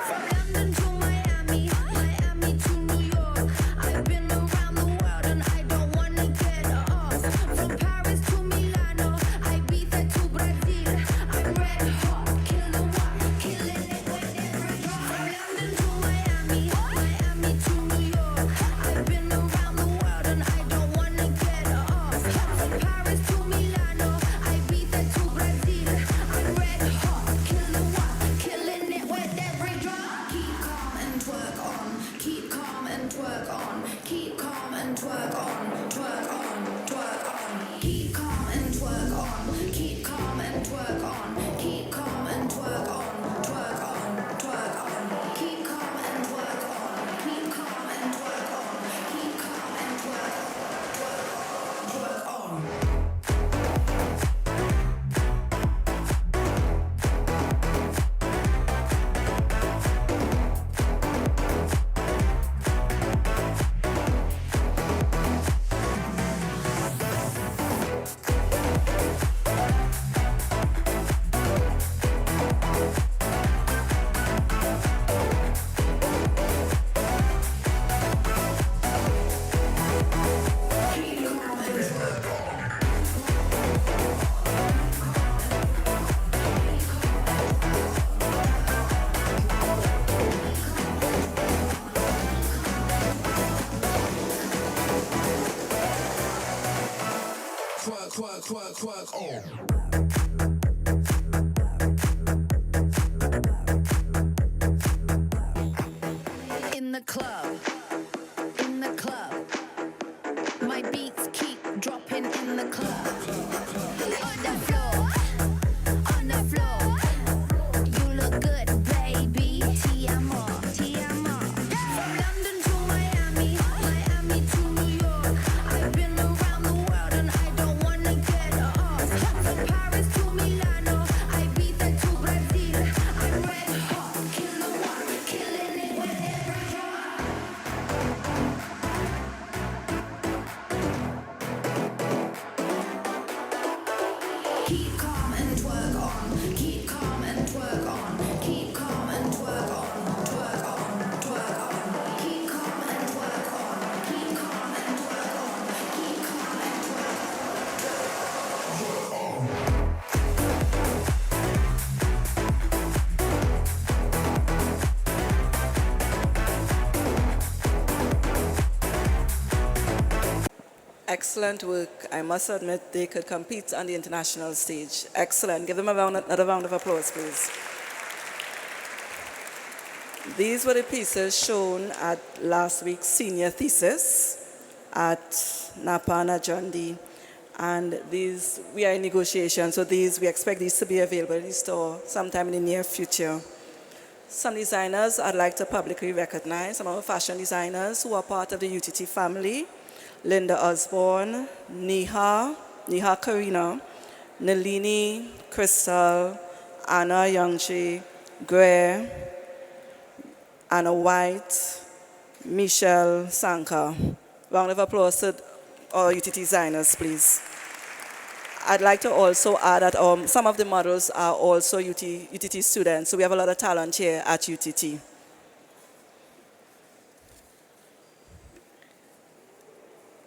From London to Miami, Miami to New York. I've been around the world and I don't wanna get off. From Paris to Milano, Ibiza to Brazil. I'm red hot, kill the one, killing it with every drop. From London to Miami, Miami to New York. I've been around the world and I don't wanna get off. From Paris to Milano, Ibiza to Brazil. I'm red hot, kill the one, killing it with every drop. Keep calm and twerk on, keep calm and twerk on, keep calm and twerk on, twerk on, twerk on. Keep calm and twerk on, keep calm and twerk on, keep calm and twerk on, twerk on, twerk on. Keep calm and twerk on, keep calm and twerk on, keep calm and twerk on, twerk on, twerk on. In the club, in the club, my beats keep dropping in the club. On the floor, on the floor, you look good, baby. Ti amo, ti amo. From London to Miami, Miami to New York. I've been around the world and I don't wanna get off. From Paris to Milano, Ibiza to Brazil. I'm red hot, kill the one, killing it with every drop. Keep calm and twerk on, keep calm and twerk on, keep calm and twerk on, twerk on, twerk on. Keep calm and twerk on, keep calm and twerk on, keep calm and twerk on. Excellent work. I must admit they could compete on the international stage. Excellent. Give them another round of applause, please. These were the pieces shown at last week's senior thesis at Napa and Ajundi. And these, we are in negotiation, so we expect these to be available in the store sometime in the near future. Some designers I'd like to publicly recognize, some of our fashion designers who are part of the UTT family. Linda Osborne, Neha Karina, Nalini, Crystal, Anna Youngji, Gray, Anna White, Michelle Sanka. Round of applause to our UTT designers, please. I'd like to also add that some of the models are also UTT students, so we have a lot of talent here at UTT.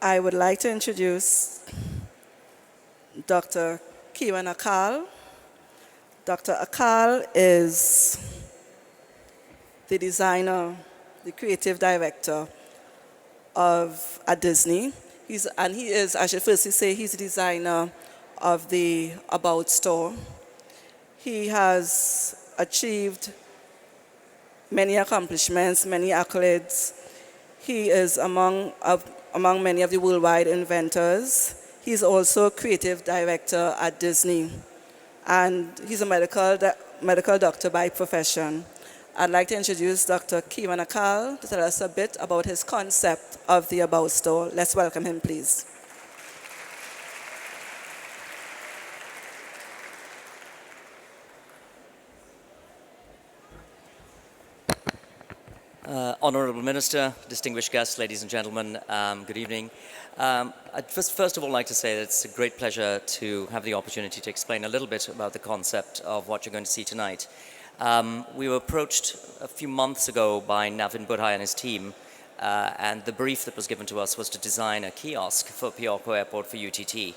I would like to introduce Dr. Kiran Akal. Dr. Akal is the designer, the creative director at Disney. He is, I should firstly say, he's the designer of the aboUTT store. He has achieved many accomplishments, many accolades. He is among many of the worldwide inventors. He's also creative director at Disney. And he's a medical doctor by profession. I'd like to introduce Dr. Kieran Akal to tell us a bit about his concept of the aboUTT store. Let's welcome him, please. Honourable Minister, distinguished guests, ladies and gentlemen, good evening. I'd first of all like to say that it's a great pleasure to have the opportunity to explain a little bit about the concept of what you're going to see tonight. We were approached a few months ago by Navin Budhai and his team, and the brief that was given to us was to design a kiosk for Piorco Airport for UTT.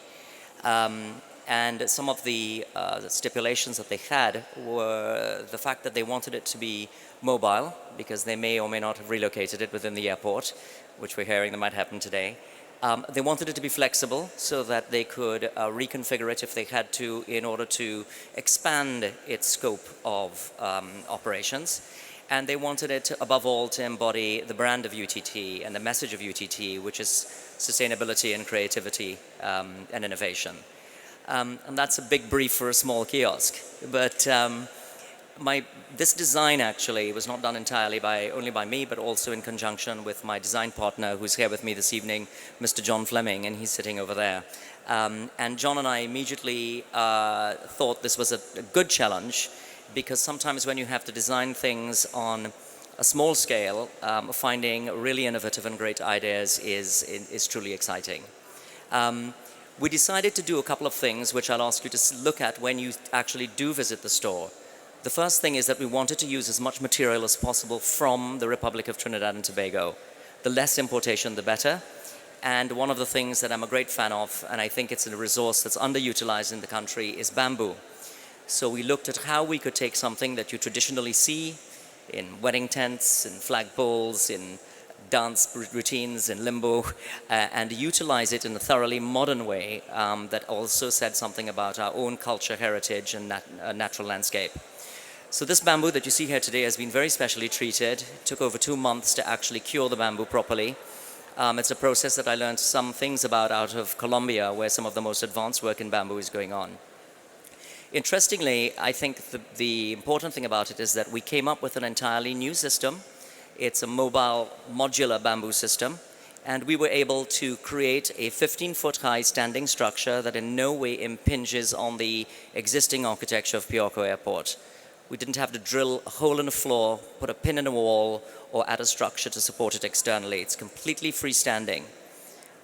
And some of the stipulations that they had were the fact that they wanted it to be mobile, because they may or may not have relocated it within the airport, which we're hearing that might happen today. They wanted it to be flexible so that they could reconfigure it if they had to in order to expand its scope of operations. And they wanted it, above all, to embody the brand of UTT and the message of UTT, which is sustainability and creativity and innovation. And that's a big brief for a small kiosk. But this design actually was not done entirely only by me, but also in conjunction with my design partner, who's here with me this evening, Mr. John Fleming, and he's sitting over there. And John and I immediately thought this was a good challenge, because sometimes when you have to design things on a small scale, finding really innovative and great ideas is truly exciting. We decided to do a couple of things which I'll ask you to look at when you actually do visit the store. The first thing is that we wanted to use as much material as possible from the Republic of Trinidad and Tobago. The less importation, the better. And one of the things that I'm a great fan of, and I think it's a resource that's underutilized in the country, is bamboo. So we looked at how we could take something that you traditionally see in wedding tents, in flagpoles, in dance routines, in limbo, and utilize it in a thoroughly modern way that also said something about our own culture, heritage, and natural landscape. So this bamboo that you see here today has been very specially treated. It took over 2 months to actually cure the bamboo properly. It's a process that I learned some things about out of Colombia, where some of the most advanced work in bamboo is going on. Interestingly, I think the important thing about it is that we came up with an entirely new system. It's a mobile modular bamboo system, and we were able to create a 15-foot high standing structure that in no way impinges on the existing architecture of Piorco Airport. We didn't have to drill a hole in the floor, put a pin in a wall, or add a structure to support it externally. It's completely freestanding.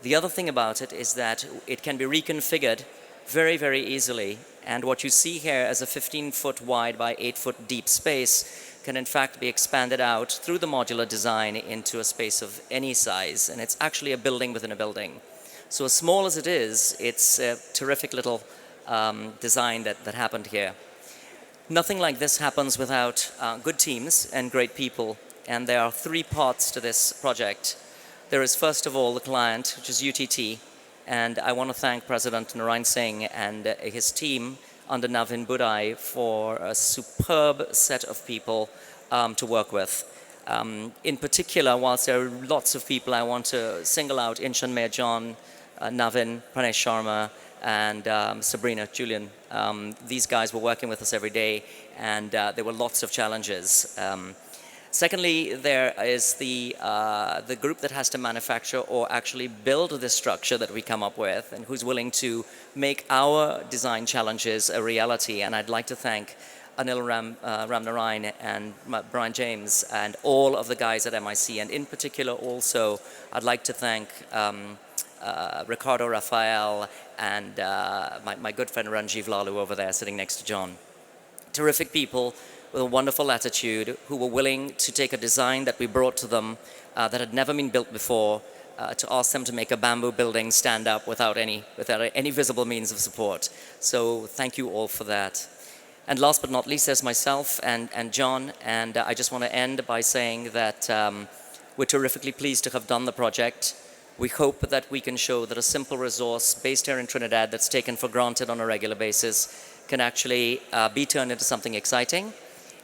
The other thing about it is that it can be reconfigured very, very easily, and what you see here as a 15-foot wide by 8-foot deep space can in fact be expanded out through the modular design into a space of any size, and it's actually a building within a building. So as small as it is, it's a terrific little design that happened here. Nothing like this happens without good teams and great people, and there are 3 parts to this project. There is first of all the client, which is UTT, and I want to thank President Narayan Singh and his team under Navin Budhai for a superb set of people to work with. In particular, whilst there are lots of people, I want to single out Inshan Mayor John, Navin, Pranesh Sharma, and Sabrina, Julian. These guys were working with us every day, and there were lots of challenges. Secondly, there is the group that has to manufacture or actually build this structure that we come up with, and who's willing to make our design challenges a reality. And I'd like to thank Anil Ramnarayan and Brian James and all of the guys at MIC, and in particular also I'd like to thank Ricardo Rafael and my good friend Ranjiv Lalu over there sitting next to John. Terrific people with a wonderful attitude, who were willing to take a design that we brought to them that had never been built before, to ask them to make a bamboo building stand up without any visible means of support. So thank you all for that. And last but not least, there's myself and John, and I just want to end by saying that we're terrifically pleased to have done the project. We hope that we can show that a simple resource based here in Trinidad that's taken for granted on a regular basis can actually be turned into something exciting.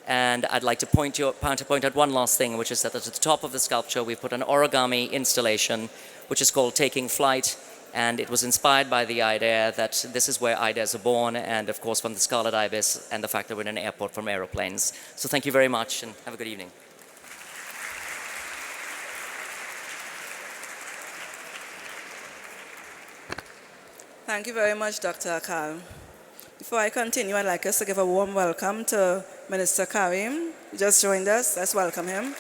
And I'd like to point out one last thing, which is that at the top of the sculpture we put an origami installation, which is called Taking Flight. And it was inspired by the idea that this is where ideas are born, and of course from the Scarlet Ibis and the fact that we're in an airport from aeroplanes. So thank you very much and have a good evening. Thank you very much, Dr. Akal. Before I continue, I'd like us to give a warm welcome to Minister Karim, who just joined us. Let's welcome him.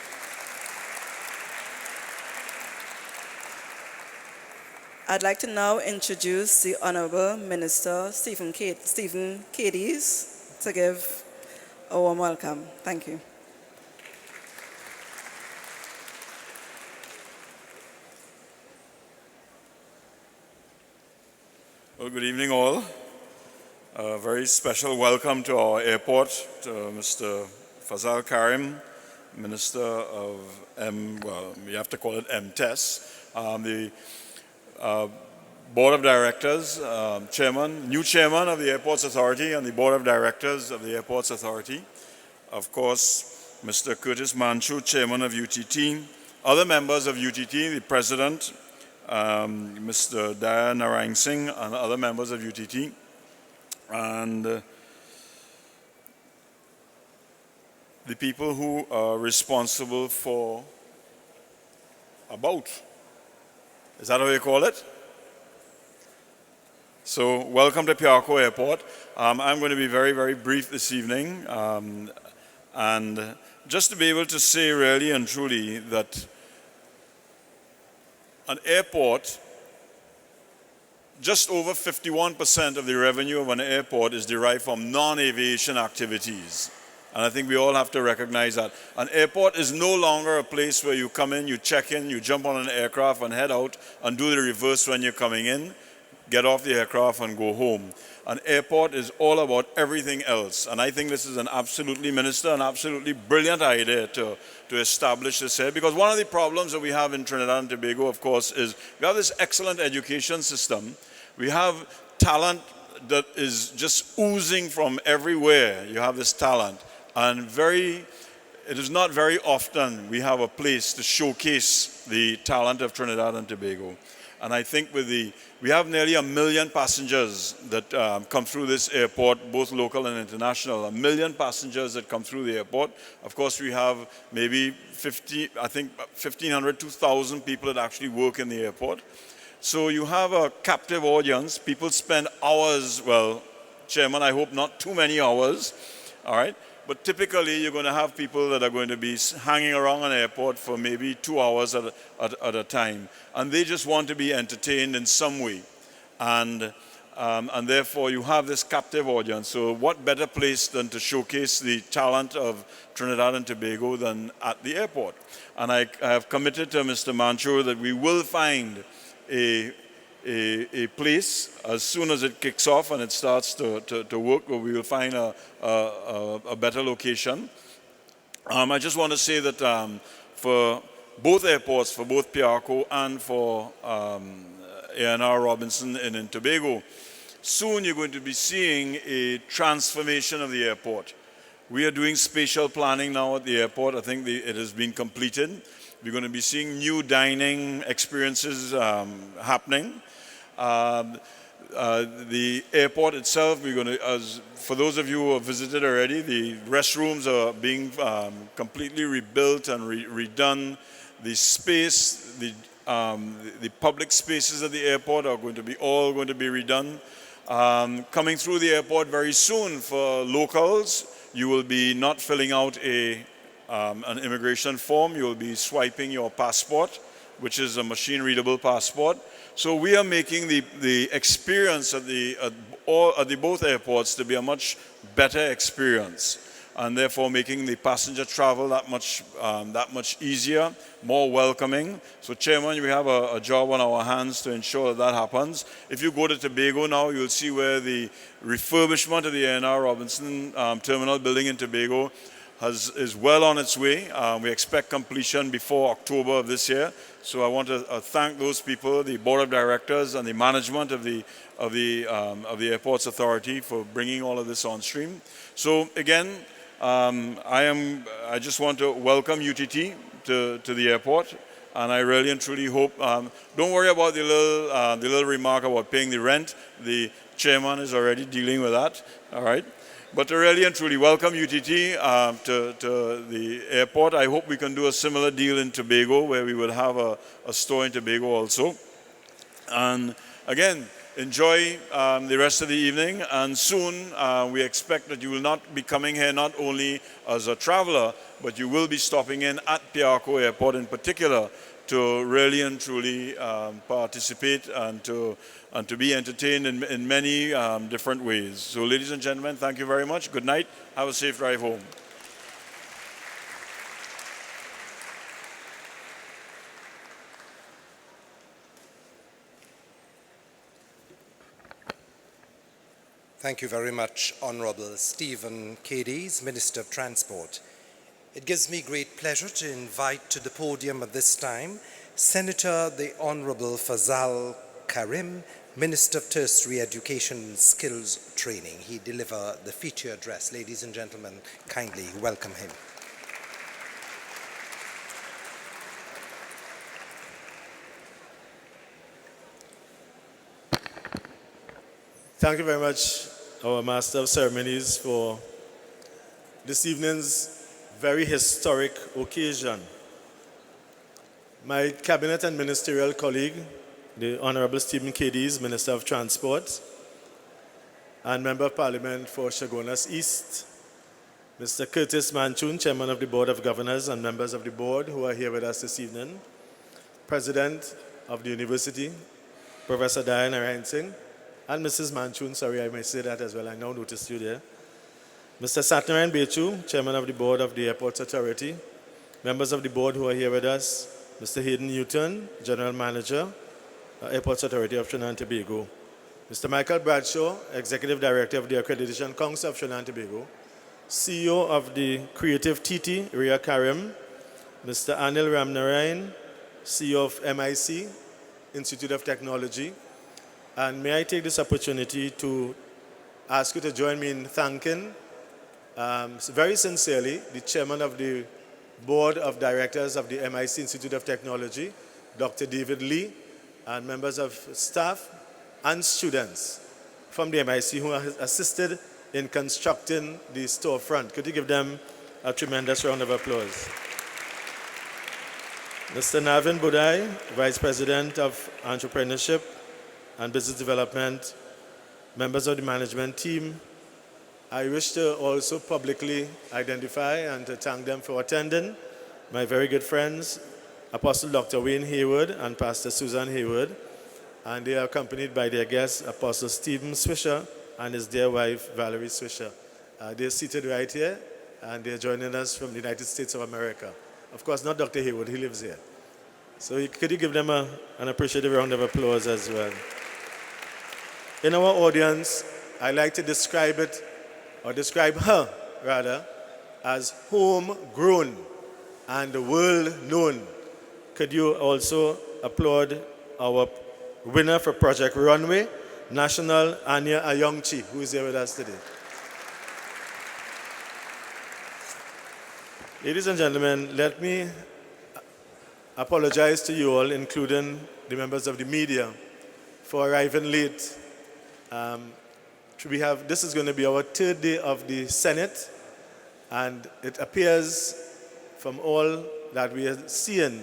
I'd like to now introduce the Honorable Minister Stephen Cadiz to give a warm welcome. Thank you. Well, good evening all. A very special welcome to our airport, to Mr. Fazal Karim, Minister of you have to call it MTES, the Board of Directors, new chairman of the Airports Authority and the Board of Directors of the Airports Authority. Of course, Mr. Curtis Manchu, chairman of UTT, other members of UTT, the president, Mr. Daya Narang Singh and other members of UTT, and the people who are responsible for aboUTT. Is that how you call it? So welcome to Piarco Airport. I'm going to be very, very brief this evening, and just to be able to say really and truly that an airport, just over 51% of the revenue of an airport is derived from non-aviation activities. And I think we all have to recognize that. An airport is no longer a place where you come in, you check in, you jump on an aircraft and head out and do the reverse when you're coming in, get off the aircraft and go home. An airport is all about everything else. And I think this is an absolutely brilliant idea to establish this here. Because one of the problems that we have in Trinidad and Tobago, of course, is we have this excellent education system. We have talent that is just oozing from everywhere. You have this talent. And it is not very often we have a place to showcase the talent of Trinidad and Tobago. And I think we have nearly 1 million passengers that come through this airport, both local and international. 1 million passengers that come through the airport. Of course, we have maybe 1,500, 2,000 people that actually work in the airport. So you have a captive audience. People spend hours, well, Chairman, I hope not too many hours, all right? But typically, you're going to have people that are going to be hanging around an airport for maybe 2 hours at a time. And they just want to be entertained in some way. And therefore, you have this captive audience. So what better place than to showcase the talent of Trinidad and Tobago than at the airport? And I have committed to Mr. Mancho that we will find a place as soon as it kicks off and it starts to work, where we will find a better location. I just want to say that for both airports, for both Piarco and for A&R Robinson in Tobago, soon you're going to be seeing a transformation of the airport. We are doing spatial planning now at the airport. I think it has been completed. We're going to be seeing new dining experiences happening. The airport itself, we're going to, for those of you who have visited already, the restrooms are being completely rebuilt and redone. The space, the public spaces at the airport are going to be redone. Coming through the airport very soon for locals, you will be not filling out an immigration form. You will be swiping your passport, which is a machine-readable passport. So we are making the experience at the both airports to be a much better experience, and therefore making the passenger travel that much easier, more welcoming. So, Chairman, we have a job on our hands to ensure that happens. If you go to Tobago now, you'll see where the refurbishment of the A&R Robinson terminal building in Tobago is well on its way. We expect completion before October of this year. So I want to thank those people, the board of directors and the management of the Airports Authority, for bringing all of this on stream. So again, I just want to welcome UTT to the airport, And I really and truly hope, don't worry about the little remark about paying the rent. The chairman is already dealing with that, all right? But to really and truly welcome UTT to the airport. I hope we can do a similar deal in Tobago, where we will have a store in Tobago also. And again, enjoy the rest of the evening, and soon we expect that you will not be coming here not only as a traveler, but you will be stopping in at Piarco Airport in particular to really and truly participate and to be entertained in many different ways. So ladies and gentlemen, thank you very much. Good night. Have a safe drive home. Thank you very much, Honourable Stephen Cadiz, Minister of Transport. It gives me great pleasure to invite to the podium at this time Senator the Honourable Fazal Karim, Minister of Tertiary Education and Skills Training. He deliver the feature address. Ladies and gentlemen, kindly welcome him. Thank you very much, our Master of Ceremonies, for this evening's very historic occasion. My cabinet and ministerial colleague, the Honorable Stephen Cadiz, Minister of Transport, and Member of Parliament for Chaguanas East, Mr. Curtis Manchun, Chairman of the Board of Governors and members of the board who are here with us this evening, President of the University, Professor Diana Reinsing, and Mrs. Manchun, sorry, I may say that as well, I now noticed you there. Mr. Satnarayan Bechu, Chairman of the Board of the Airports Authority, members of the board who are here with us, Mr. Hayden Newton, General Manager, Airports Authority of Trinidad and Tobago, Mr. Michael Bradshaw, Executive Director of the Accreditation Council of Trinidad and Tobago, CEO of the Creative TT, Ria Karim, Mr. Anil Ramnarayan, CEO of MIC, Institute of Technology, and may I take this opportunity to ask you to join me in thanking very sincerely the Chairman of the Board of Directors of the MIC Institute of Technology, Dr. David Lee, and members of staff and students from the MIC who have assisted in constructing the storefront. Could you give them a tremendous round of applause? Mr. Navin Budai, Vice President of Entrepreneurship and Business Development, members of the management team, I wish to also publicly identify and to thank them for attending. My very good friends, Apostle Dr. Wayne Hayward and Pastor Susan Hayward, and they are accompanied by their guest, Apostle Stephen Swisher and his dear wife, Valerie Swisher. They're seated right here, and they're joining us from the United States of America. Of course, not Dr. Hayward, he lives here. So could you give them an appreciative round of applause as well? In our audience, I like to describe her rather, as homegrown and world-known. Could you also applaud our winner for Project Runway, National Anya Ayongchi, who is here with us today. Ladies and gentlemen, let me apologize to you all, including the members of the media, for arriving late. This is going to be our third day of the Senate, and it appears from all that we are seeing,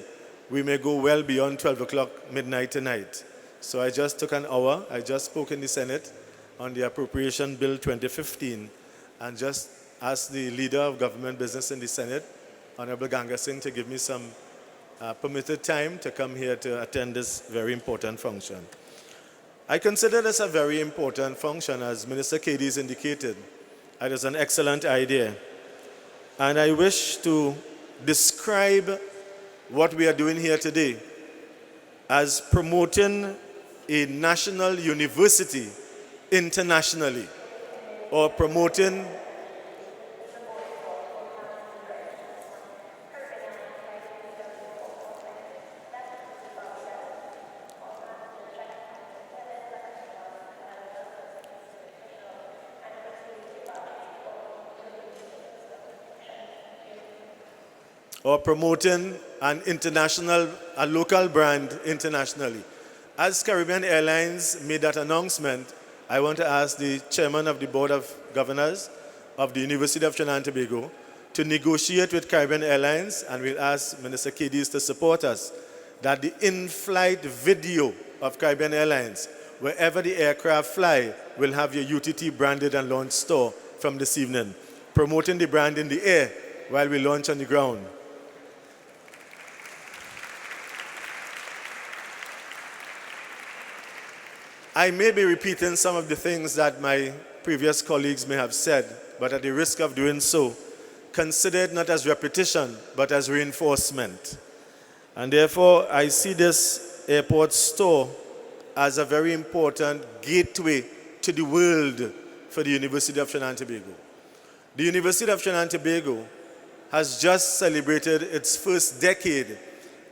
we may go well beyond 12 o'clock midnight tonight. So I just took an hour. I just spoke in the Senate on the Appropriation Bill 2015, and just asked the leader of government business in the Senate, Honorable Ganga Singh, to give me some permitted time to come here to attend this very important function. I consider this a very important function, as Minister Cadiz indicated. It is an excellent idea. And I wish to describe what we are doing here today as promoting a national university internationally, or promoting an international, a local brand internationally. As Caribbean Airlines made that announcement, I want to ask the chairman of the Board of Governors of the University of Trinidad and Tobago to negotiate with Caribbean Airlines, and we'll ask Minister Cadiz to support us, that the in-flight video of Caribbean Airlines, wherever the aircraft fly, will have your UTT branded and launched store from this evening, promoting the brand in the air while we launch on the ground. I may be repeating some of the things that my previous colleagues may have said, but at the risk of doing so, consider it not as repetition, but as reinforcement. And therefore, I see this airport store as a very important gateway to the world for the University of Trinidad and Tobago. The University of Trinidad and Tobago has just celebrated its first decade,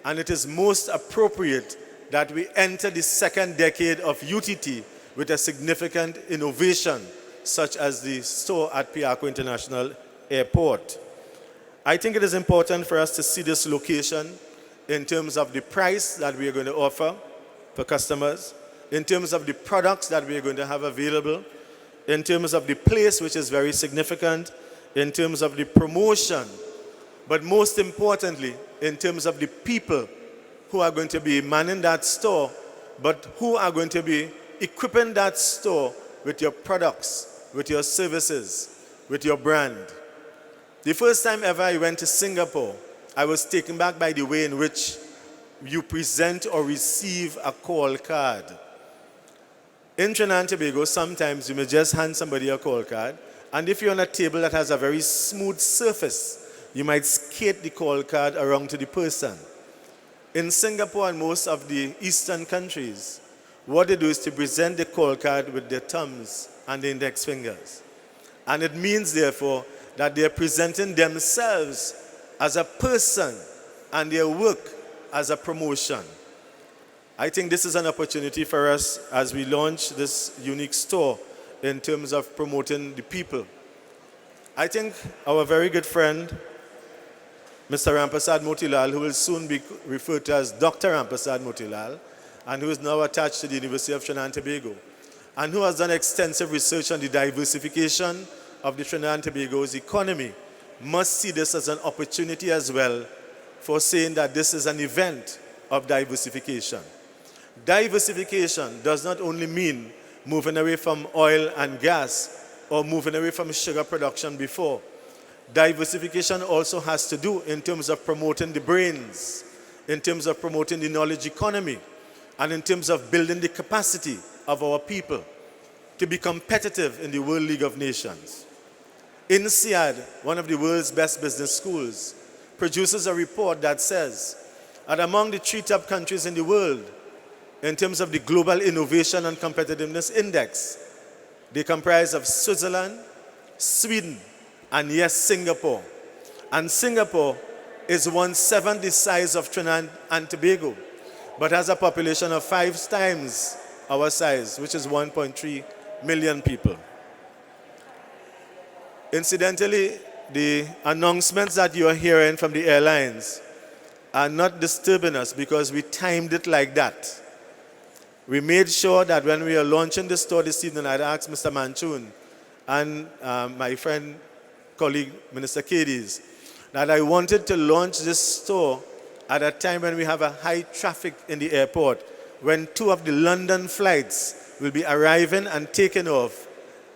and it is most appropriate that we enter the second decade of UTT with a significant innovation, such as the store at Piarco International Airport. I think it is important for us to see this location in terms of the price that we are going to offer for customers, in terms of the products that we are going to have available, in terms of the place, which is very significant, in terms of the promotion, but most importantly, in terms of the people who are going to be manning that store, but who are going to be equipping that store with your products, with your services, with your brand. The first time ever I went to Singapore, I was taken back by the way in which you present or receive a call card. In Trinidad and Tobago, sometimes you may just hand somebody a call card, and if you're on a table that has a very smooth surface, you might skate the call card around to the person. In Singapore and most of the Eastern countries, what they do is to present the call card with their thumbs and the index fingers. And it means, therefore, that they're presenting themselves as a person and their work as a promotion. I think this is an opportunity for us as we launch this unique store in terms of promoting the people. I think our very good friend, Mr. Rampersad Motilal, who will soon be referred to as Dr. Rampersad Motilal, and who is now attached to the University of Trinidad and Tobago, and who has done extensive research on the diversification of the Trinidad and Tobago's economy, must see this as an opportunity as well for saying that this is an event of diversification. Diversification does not only mean moving away from oil and gas or moving away from sugar production before. Diversification also has to do in terms of promoting the brains, in terms of promoting the knowledge economy, and in terms of building the capacity of our people to be competitive in the World League of Nations. INSEAD, one of the world's best business schools, produces a report that says that among the 3 top countries in the world, in terms of the Global Innovation and Competitiveness Index, they comprise of Switzerland, Sweden, and yes, Singapore. And Singapore is 1/7 the size of Trinidad and Tobago, but has a population of 5 times our size, which is 1.3 million people. Incidentally, the announcements that you are hearing from the airlines are not disturbing us because we timed it like that. We made sure that when we are launching the store this evening, I'd asked Mr. Manchun and my friend, colleague, Minister Cadiz, that I wanted to launch this store at a time when we have a high traffic in the airport, when 2 of the London flights will be arriving and taking off,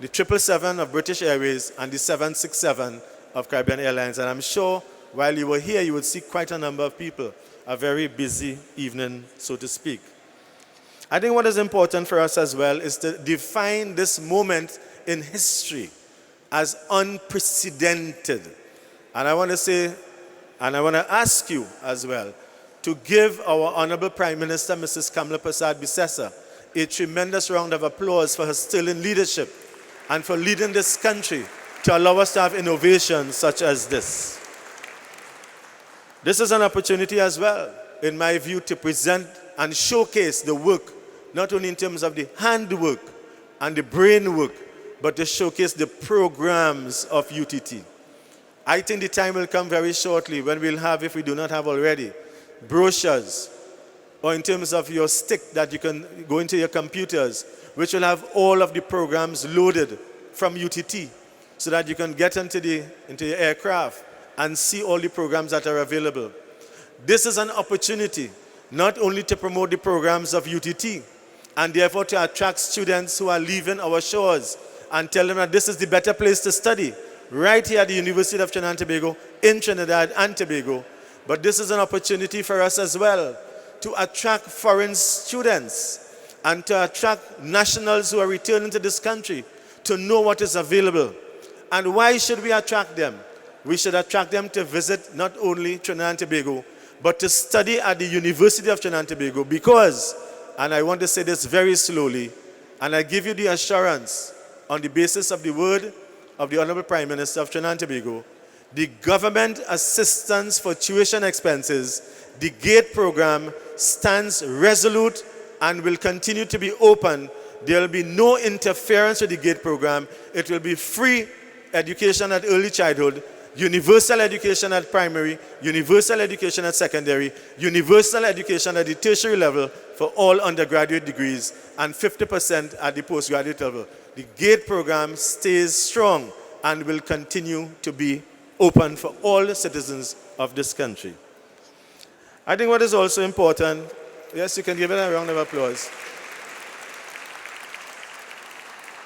the 777 of British Airways and the 767 of Caribbean Airlines. And I'm sure while you were here, you would see quite a number of people. A very busy evening, so to speak. I think what is important for us as well is to define this moment in history as unprecedented. And I want to say, and I want to ask you as well, to give our Honorable Prime Minister, Mrs. Kamala Prasad Bisesa, a tremendous round of applause for her sterling leadership and for leading this country to allow us to have innovations such as this. This is an opportunity as well, in my view, to present and showcase the work, not only in terms of the handwork and the brain work, but to showcase the programs of UTT. I think the time will come very shortly when we'll have, if we do not have already, brochures, or in terms of your stick that you can go into your computers, which will have all of the programs loaded from UTT, so that you can get into your aircraft and see all the programs that are available. This is an opportunity not only to promote the programs of UTT, and therefore to attract students who are leaving our shores and tell them that this is the better place to study, right here at the University of Trinidad and Tobago, in Trinidad and Tobago. But this is an opportunity for us as well to attract foreign students and to attract nationals who are returning to this country to know what is available. And why should we attract them? We should attract them to visit not only Trinidad and Tobago, but to study at the University of Trinidad and Tobago, because, and I want to say this very slowly, and I give you the assurance on the basis of the word of the Honorable Prime Minister of Trinidad and Tobago, the government assistance for tuition expenses, the GATE program, stands resolute and will continue to be open. There will be no interference with the GATE program. It will be free education at early childhood, universal education at primary, universal education at secondary, universal education at the tertiary level for all undergraduate degrees, and 50% at the postgraduate level. The GATE program stays strong and will continue to be open for all citizens of this country. I think what is also important, yes, you can give it a round of applause.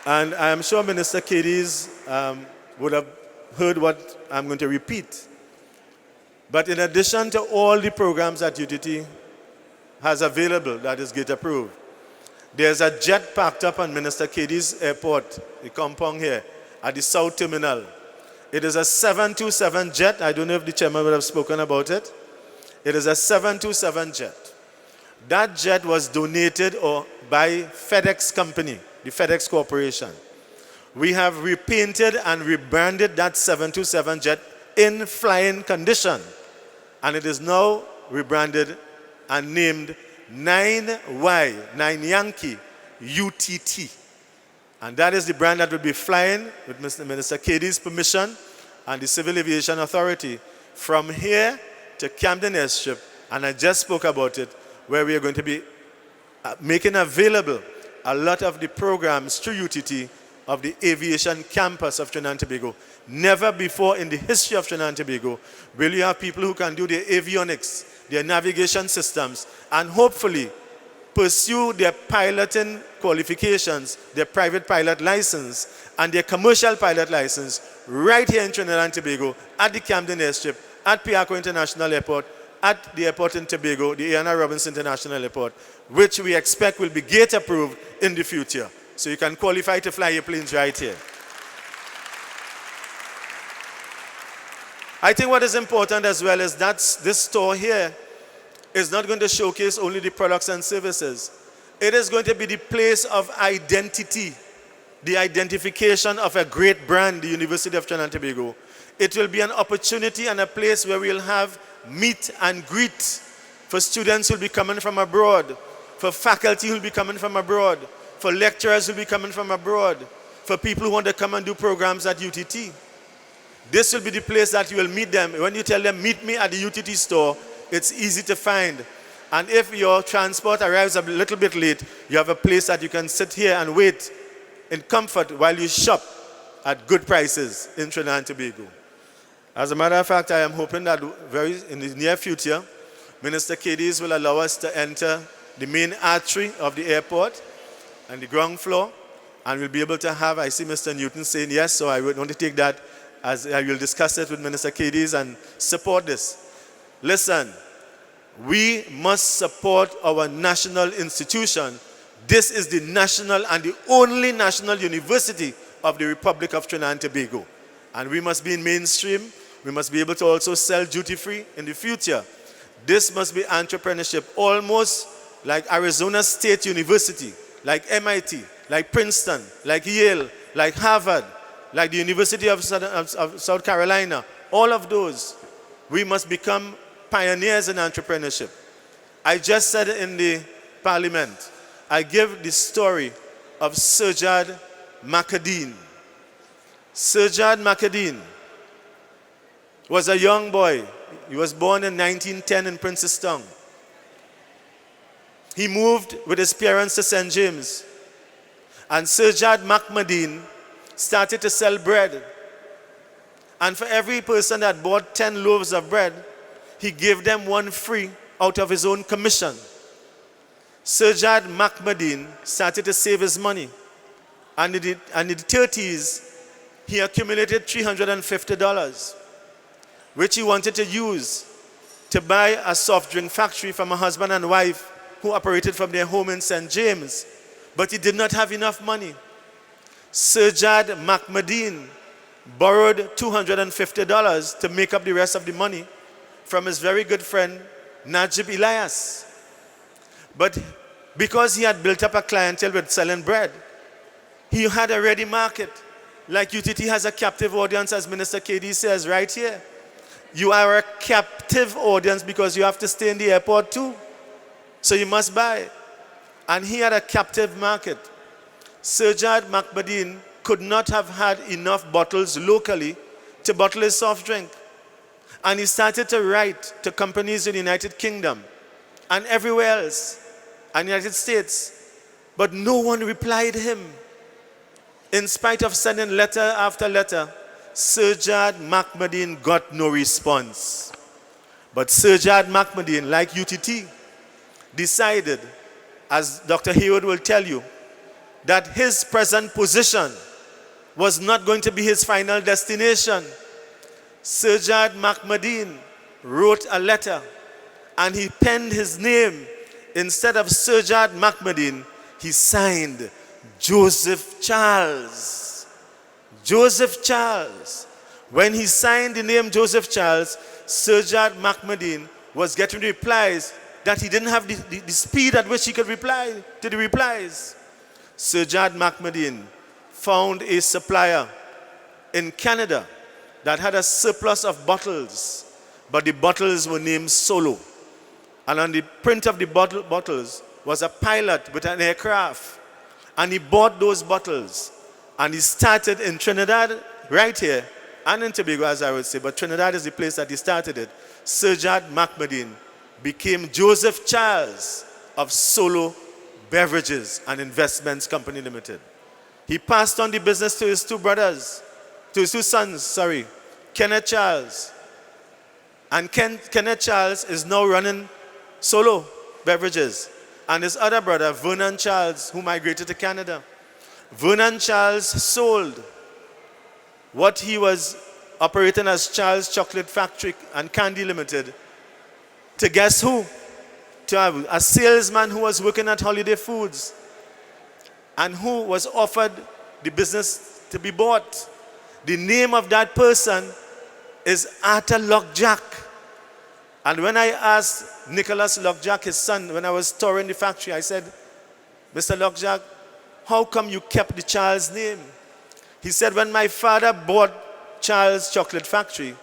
And I am sure Minister Cadiz would have heard what I'm going to repeat. But in addition to all the programs that UTT has available that is GATE approved, there's a jet parked up on Minister Cadiz Airport, the compound here, at the South Terminal. It is a 727 jet. I don't know if the chairman would have spoken about it. It is a 727 jet. That jet was donated by FedEx Company, the FedEx Corporation. We have repainted and rebranded that 727 jet in flying condition. And it is now rebranded and named 9Y, 9 Yankee, UTT. And that is the brand that will be flying with Minister Cadiz's permission and the Civil Aviation Authority from here to Camden Airstrip. And I just spoke about it, where we are going to be making available a lot of the programs through UTT of the aviation campus of Trinidad and Tobago. Never before in the history of Trinidad and Tobago will you have people who can do their avionics, their navigation systems, and hopefully pursue their piloting qualifications, their private pilot license, and their commercial pilot license right here in Trinidad and Tobago at the Camden Airstrip, at Piarco International Airport, at the airport in Tobago, the A.N.R. Robinson International Airport, which we expect will be GATE approved in the future. So you can qualify to fly your planes right here. I think what is important as well is that this store here is not going to showcase only the products and services. It is going to be the place of identity, the identification of a great brand, the University of Trinidad and Tobago. It will be an opportunity and a place where we'll have meet and greet for students who will be coming from abroad, for faculty who will be coming from abroad, for lecturers who will be coming from abroad, for people who want to come and do programs at UTT. This will be the place that you will meet them. When you tell them, meet me at the UTT store, it's easy to find. And if your transport arrives a little bit late, you have a place that you can sit here and wait in comfort while you shop at good prices in Trinidad and Tobago. As a matter of fact, I am hoping that in the near future, Minister Cadiz will allow us to enter the main artery of the airport and the ground floor, and we'll be able to have, I see Mr. Newton saying yes, so I would want to take that as I will discuss it with Minister Cadiz and support this. Listen, we must support our national institution. This is the national and the only national university of the Republic of Trinidad and Tobago. And we must be in mainstream. We must be able to also sell duty-free in the future. This must be entrepreneurship, almost like Arizona State University, like MIT, like Princeton, like Yale, like Harvard, like the University of South Carolina. All of those, we must become pioneers in entrepreneurship. I just said in the parliament, I give the story of Serjad Makadine. Serjad Makadine was a young boy. He was born in 1910 in Princestown. He moved with his parents to St. James. And Sir Jad McMadine started to sell bread. And for every person that bought 10 loaves of bread, he gave them one free out of his own commission. Sir Jad McMadine started to save his money. And in the 30s, he accumulated $350, which he wanted to use to buy a soft drink factory from a husband and wife who operated from their home in St. James. But he did not have enough money. Sir Jad McMadine borrowed $250 to make up the rest of the money from his very good friend, Najib Elias. But because he had built up a clientele with selling bread, he had a ready market. Like UTT has a captive audience, as Minister KD says right here. You are a captive audience because you have to stay in the airport too. So you must buy. And he had a captive market. Sir Jad McMadine could not have had enough bottles locally to bottle his soft drink. And he started to write to companies in the United Kingdom and everywhere else, and the United States. But no one replied him. In spite of sending letter after letter, Sir Jad McMadine got no response. But Sir Jad McMadine, like UTT, decided, as Dr. Hayward will tell you, that his present position was not going to be his final destination. Sir Jad McMadine wrote a letter and he penned his name. Instead of Sir Jad McMadine, he signed Joseph Charles. Joseph Charles. When he signed the name Joseph Charles, Sir Jad McMadine was getting replies that he didn't have the speed at which he could reply to the replies. Sir Jad McMadine found a supplier in Canada that had a surplus of bottles, but the bottles were named Solo. And on the print of the bottles was a pilot with an aircraft. And he bought those bottles. And he started in Trinidad, right here, and in Tobago, as I would say, but Trinidad is the place that he started it. Sir Jad McMadine became Joseph Charles of Solo Beverages and Investments Company Limited. He passed on the business to his two sons, Kenneth Charles. And Kenneth Charles is now running Solo Beverages. And his other brother, Vernon Charles, who migrated to Canada. Vernon Charles sold what he was operating as Charles Chocolate Factory and Candy Limited to guess who? To a salesman who was working at Holiday Foods and who was offered the business to be bought. The name of that person is Arthur Lockjack. And when I asked Nicholas Lockjack, his son, when I was touring the factory, I said, Mr. Lockjack, how come you kept the Charles name? He said, when my father bought Charles Chocolate Factory,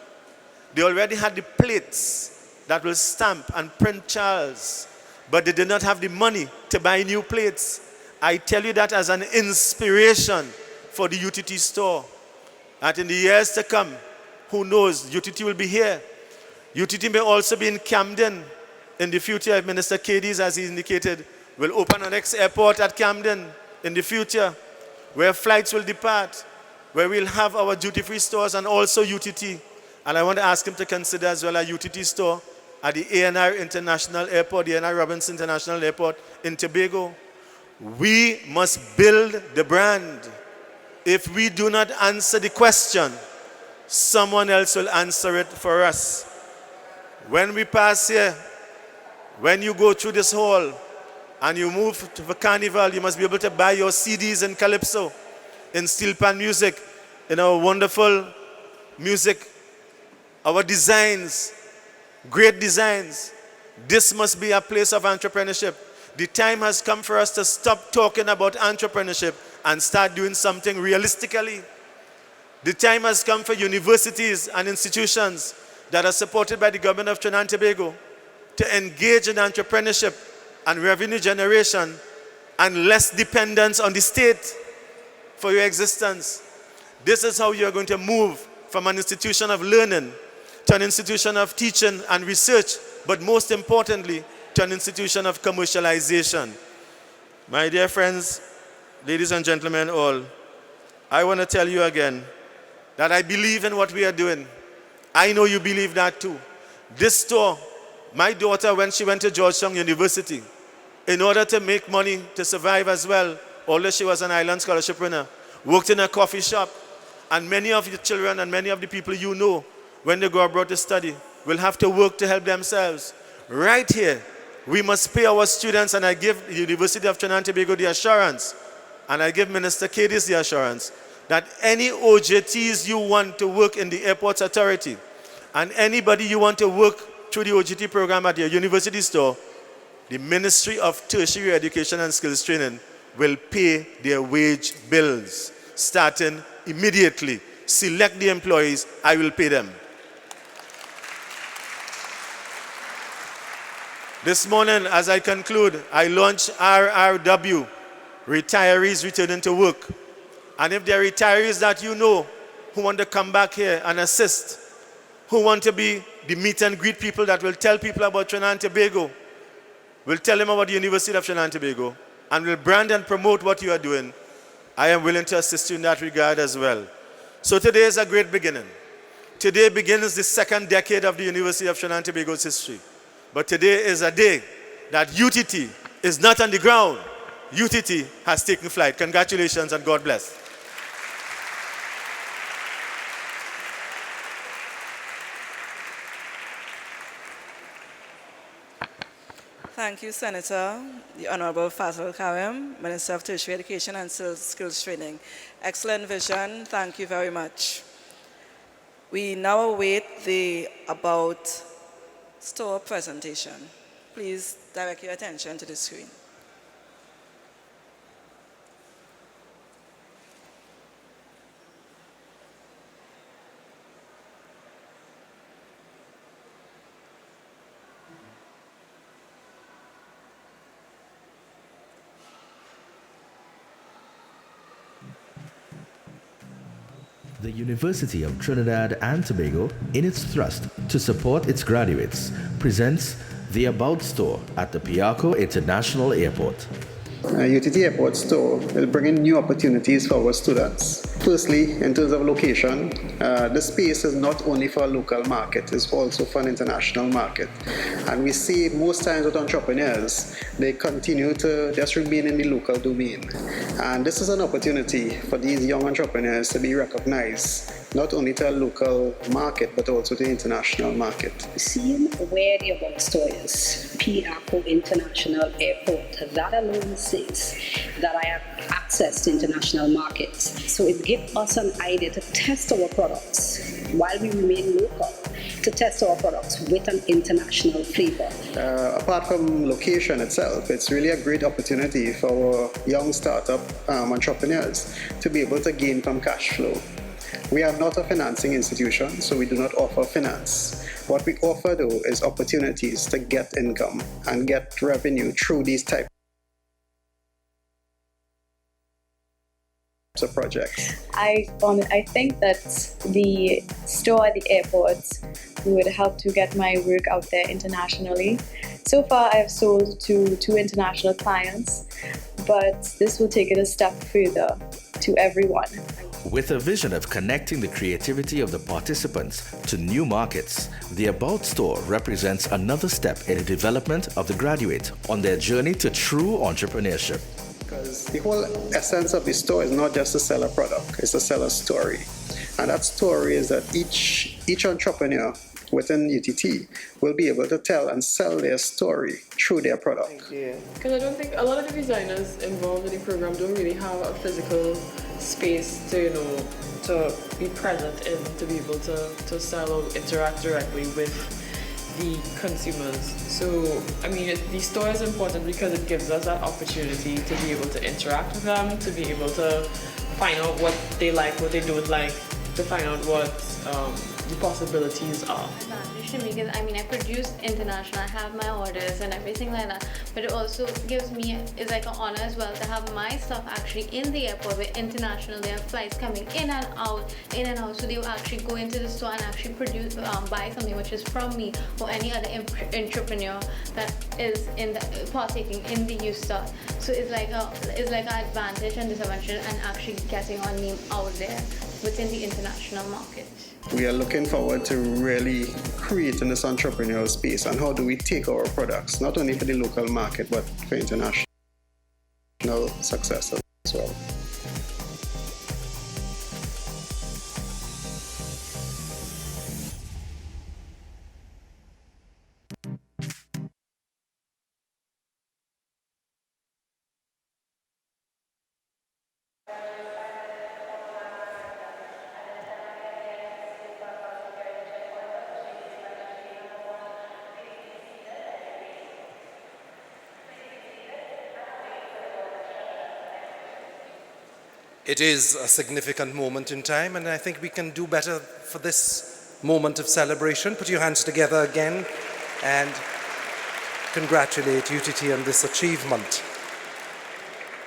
they already had the plates that will stamp and print Charles, but they did not have the money to buy new plates. I tell you that as an inspiration for the UTT store. And in the years to come, who knows, UTT will be here. UTT may also be in Camden in the future. Minister Cadiz, as he indicated, will open our next airport at Camden in the future, where flights will depart, where we'll have our duty-free stores and also UTT. And I want to ask him to consider as well a UTT store at the ANR International Airport, the ANR Robinson International Airport in Tobago. We must build the brand. If we do not answer the question, someone else will answer it for us. When we pass here, when you go through this hall and you move to the carnival, you must be able to buy your CDs in Calypso, in Steel Pan Music, in our wonderful music, our designs, great designs. This must be a place of entrepreneurship. The time has come for us to stop talking about entrepreneurship and start doing something realistically. The time has come for universities and institutions that are supported by the government of Trinidad and Tobago to engage in entrepreneurship and revenue generation and less dependence on the state for your existence. This is how you're going to move from an institution of learning to an institution of teaching and research, but most importantly, to an institution of commercialization. My dear friends, ladies and gentlemen all, I want to tell you again that I believe in what we are doing. I know you believe that too. This store, my daughter, when she went to Georgetown University, in order to make money to survive as well, although she was an island scholarship winner, worked in a coffee shop, and many of the children and many of the people you know, when they go abroad to study, will have to work to help themselves. Right here, we must pay our students, and I give the University of Trinidad and Tobago the assurance, and I give Minister Cadiz the assurance, that any OJTs you want to work in the Airports Authority, and anybody you want to work through the OJT program at your university store, the Ministry of Tertiary Education and Skills Training will pay their wage bills, starting immediately. Select the employees, I will pay them. This morning, as I conclude, I launched RRW, Retirees Returning to Work. And if there are retirees that you know who want to come back here and assist, who want to be the meet and greet people that will tell people about Trinidad and Tobago, will tell them about the University of Trinidad and Tobago, and will brand and promote what you are doing, I am willing to assist you in that regard as well. So today is a great beginning. Today begins the second decade of the University of Trinidad and Tobago's history. But today is a day that UTT is not on the ground. UTT has taken flight. Congratulations and God bless. Thank you, Senator, the Honorable Fazal Karim, Minister of Tertiary Education and Skills Training. Excellent vision. Thank you very much. We now await the aboUTT store presentation. Please direct your attention to the screen. The University of Trinidad and Tobago, in its thrust to support its graduates, presents the aboUTT store at the Piarco International Airport. UTT Airport Store will bring in new opportunities for our students. Firstly, in terms of location, the space is not only for a local market, it's also for an international market. And we see most times with entrepreneurs, they continue to just remain in the local domain. And this is an opportunity for these young entrepreneurs to be recognized, not only to a local market, but also to the international market. Seeing where the aboUTT store is, Piarco International Airport, that alone says that I have access to international markets. So it gives us an idea to test our products while we remain local, to test our products with an international flavor. Apart from location itself, it's really a great opportunity for our young startup entrepreneurs to be able to gain from cash flow. We are not a financing institution, so we do not offer finance. What we offer, though, is opportunities to get income and get revenue through these types of projects. I think that the store at the airport would help to get my work out there internationally. So far, I have sold to 2 international clients, but this will take it a step further to everyone. With a vision of connecting the creativity of the participants to new markets, the aboUTT store represents another step in the development of the graduate on their journey to true entrepreneurship. Because the whole essence of the store is not just to sell a product, it's to sell a story. And that story is that each entrepreneur within UTT will be able to tell and sell their story through their product. Because I don't think a lot of the designers involved in the program don't really have a physical space to, to be present in, to be able to sell or interact directly with the consumers. So, I mean, the store is important because it gives us that opportunity to be able to interact with them, to be able to find out what they like, what they don't like, to find out what the possibilities are. Because I mean, I produce international, I have my orders and everything like that, but it also gives me, it's like an honor as well to have my stuff actually in the airport where international, they have flights coming in and out, so they will actually go into the store and actually produce, buy something which is from me or any other entrepreneur that is partaking in the youth store. So it's like an advantage and disadvantage and actually getting our name out there within the international market. We are looking forward to really creating this entrepreneurial space, and how do we take our products, not only for the local market, but for international success as well. It is a significant moment in time, and I think we can do better for this moment of celebration. Put your hands together again and congratulate UTT on this achievement.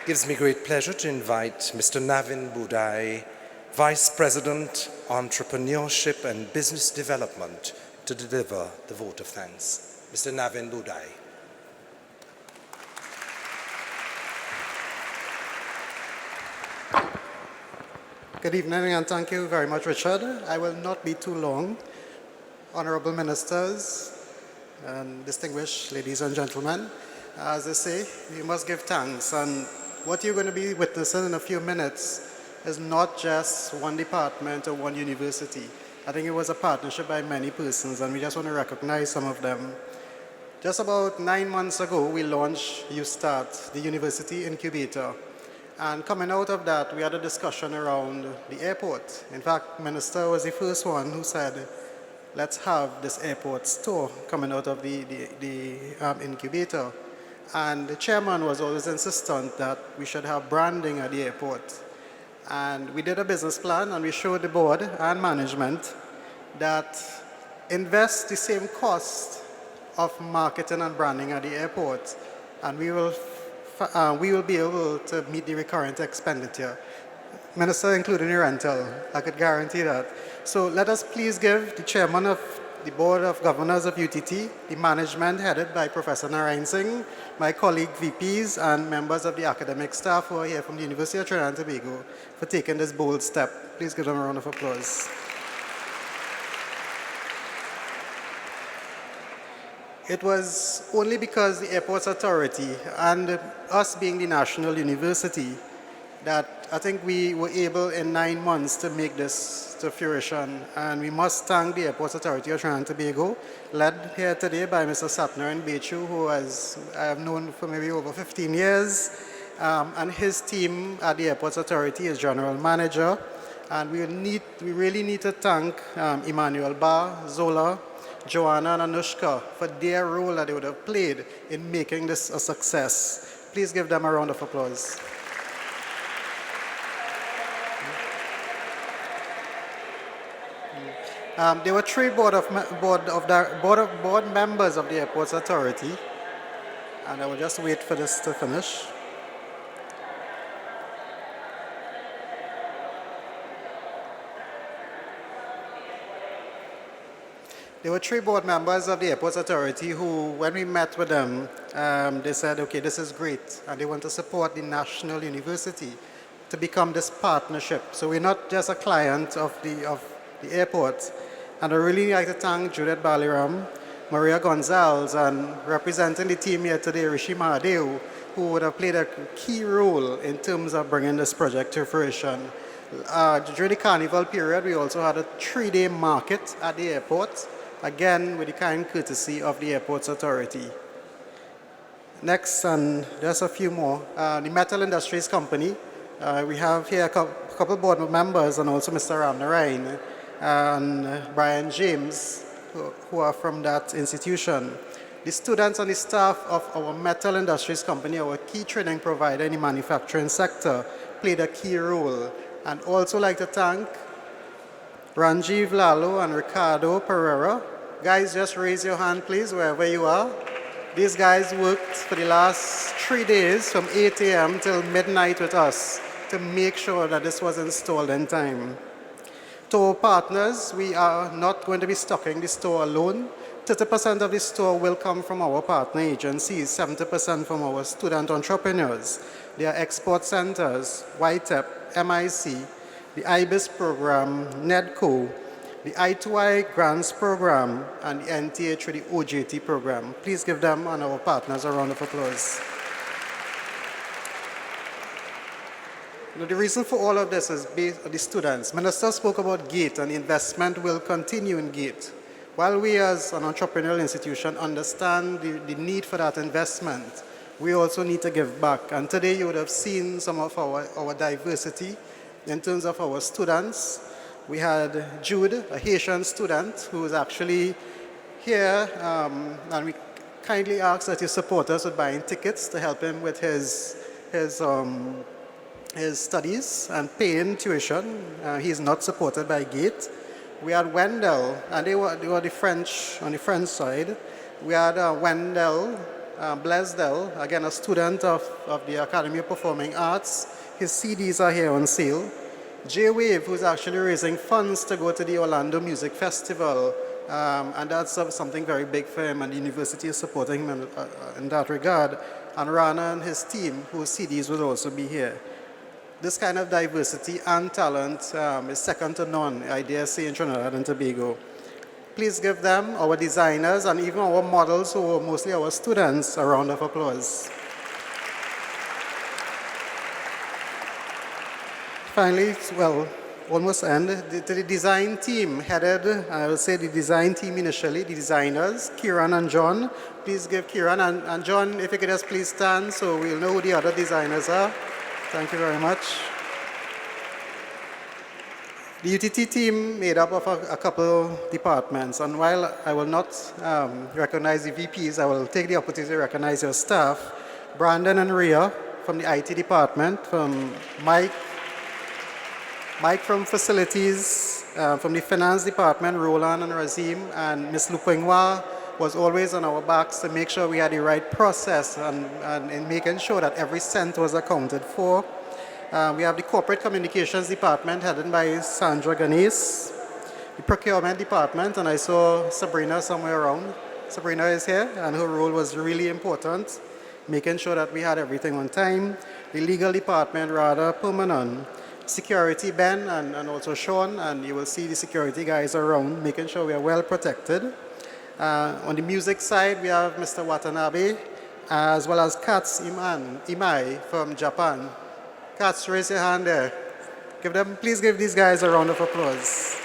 It gives me great pleasure to invite Mr. Navin Budai, Vice President, Entrepreneurship and Business Development, to deliver the vote of thanks. Mr. Navin Budai. Good evening and thank you very much, Richard. I will not be too long. Honorable Ministers and distinguished ladies and gentlemen, as they say, we must give thanks, and what you're going to be witnessing in a few minutes is not just one department or one university. I think it was a partnership by many persons, and we just want to recognize some of them. Just about 9 months ago, we launched YouStart, the University Incubator. And coming out of that, we had a discussion around the airport. In fact, Minister was the first one who said, let's have this airport store coming out of the incubator. And the chairman was always insistent that we should have branding at the airport. And we did a business plan, and we showed the board and management that invest the same cost of marketing and branding at the airport, and we will be able to meet the recurrent expenditure. Minister, including the rental, I could guarantee that. So let us please give the chairman of the Board of Governors of UTT, the management headed by Professor Narayan Singh, my colleague VPs and members of the academic staff who are here from the University of Trinidad and Tobago for taking this bold step. Please give them a round of applause. It was only because the Airports Authority and us being the national university that I think we were able in 9 months to make this to fruition. And we must thank the Airports Authority of Trinidad and Tobago, led here today by Mr. Satnaran Bechu, who I have known for maybe over 15 years, and his team at the Airports Authority is General Manager. And we really need to thank Emmanuel Ba, Zola, Joanna and Anushka for their role that they would have played in making this a success. Please give them a round of applause. There were 3 board members of the Airports Authority, and I will just wait for this to finish. There were 3 board members of the Airports Authority who, when we met with them, they said, okay, this is great, and they want to support the National University to become this partnership. So we're not just a client of the airport. And I really like to thank Judith Baliram, Maria Gonzalez, and representing the team here today, Rishi Mahadeo, who would have played a key role in terms of bringing this project to fruition. During the carnival period, we also had a 3-day market at the airport, again with the kind courtesy of the Airports Authority. Next, and just a few more, the Metal Industries Company. We have here a couple board members and also Mr. Ram Narayan and Brian James, who are from that institution. The students and the staff of our Metal Industries Company, our key training provider in the manufacturing sector, played a key role. And also like to thank Ranjiv Lalo and Ricardo Pereira. Guys, just raise your hand, please, wherever you are. These guys worked for the last 3 days from 8 a.m. till midnight with us to make sure that this was installed in time. To our partners, we are not going to be stocking the store alone. 30% of the store will come from our partner agencies, 70% from our student entrepreneurs. There are export centers, YTEP, MIC, the IBIS program, NEDCO, the I2I grants program, and the NTA through the OJT program. Please give them and our partners a round of applause. Now, the reason for all of this is based on the students. Minister spoke about GATE, and investment will continue in GATE. While we as an entrepreneurial institution understand the need for that investment, we also need to give back. And today you would have seen some of our diversity in terms of our students. We had Jude, a Haitian student, who is actually here, and we kindly ask that you support us with buying tickets to help him with his studies and paying tuition. He's not supported by GATE. We had Wendell, and they were the French, on the French side. We had Wendell Blaisdell, again a student of the Academy of Performing Arts. His CDs are here on sale. J-Wave, who's actually raising funds to go to the Orlando Music Festival, and that's something very big for him, and the university is supporting him in that regard. And Rana and his team, whose CDs will also be here. This kind of diversity and talent is second to none, I dare say, in Trinidad and Tobago. Please give them, our designers, and even our models, who are mostly our students, a round of applause. Finally, well, almost end, the design team headed, I would say the design team initially, the designers, Kieran and John. Please give Kieran and John, if you could just please stand so we'll know who the other designers are. Thank you very much. The UTT team made up of a couple departments, and while I will not recognize the VPs, I will take the opportunity to recognize your staff. Brandon and Rhea from the IT department, from Mike from facilities, from the finance department, Roland and Razim, and Ms. Lupingwa was always on our backs to make sure we had the right process and in making sure that every cent was accounted for. We have the corporate communications department headed by Sandra Ganes, the procurement department, and I saw Sabrina somewhere around. Sabrina is here, and her role was really important, making sure that we had everything on time. The legal department, Radha Permanan. Security, Ben, and also Sean, and you will see the security guys around, making sure we are well protected. On the music side, we have Mr. Watanabe, as well as Katz Imai from Japan. Katz, raise your hand there. Please give these guys a round of applause.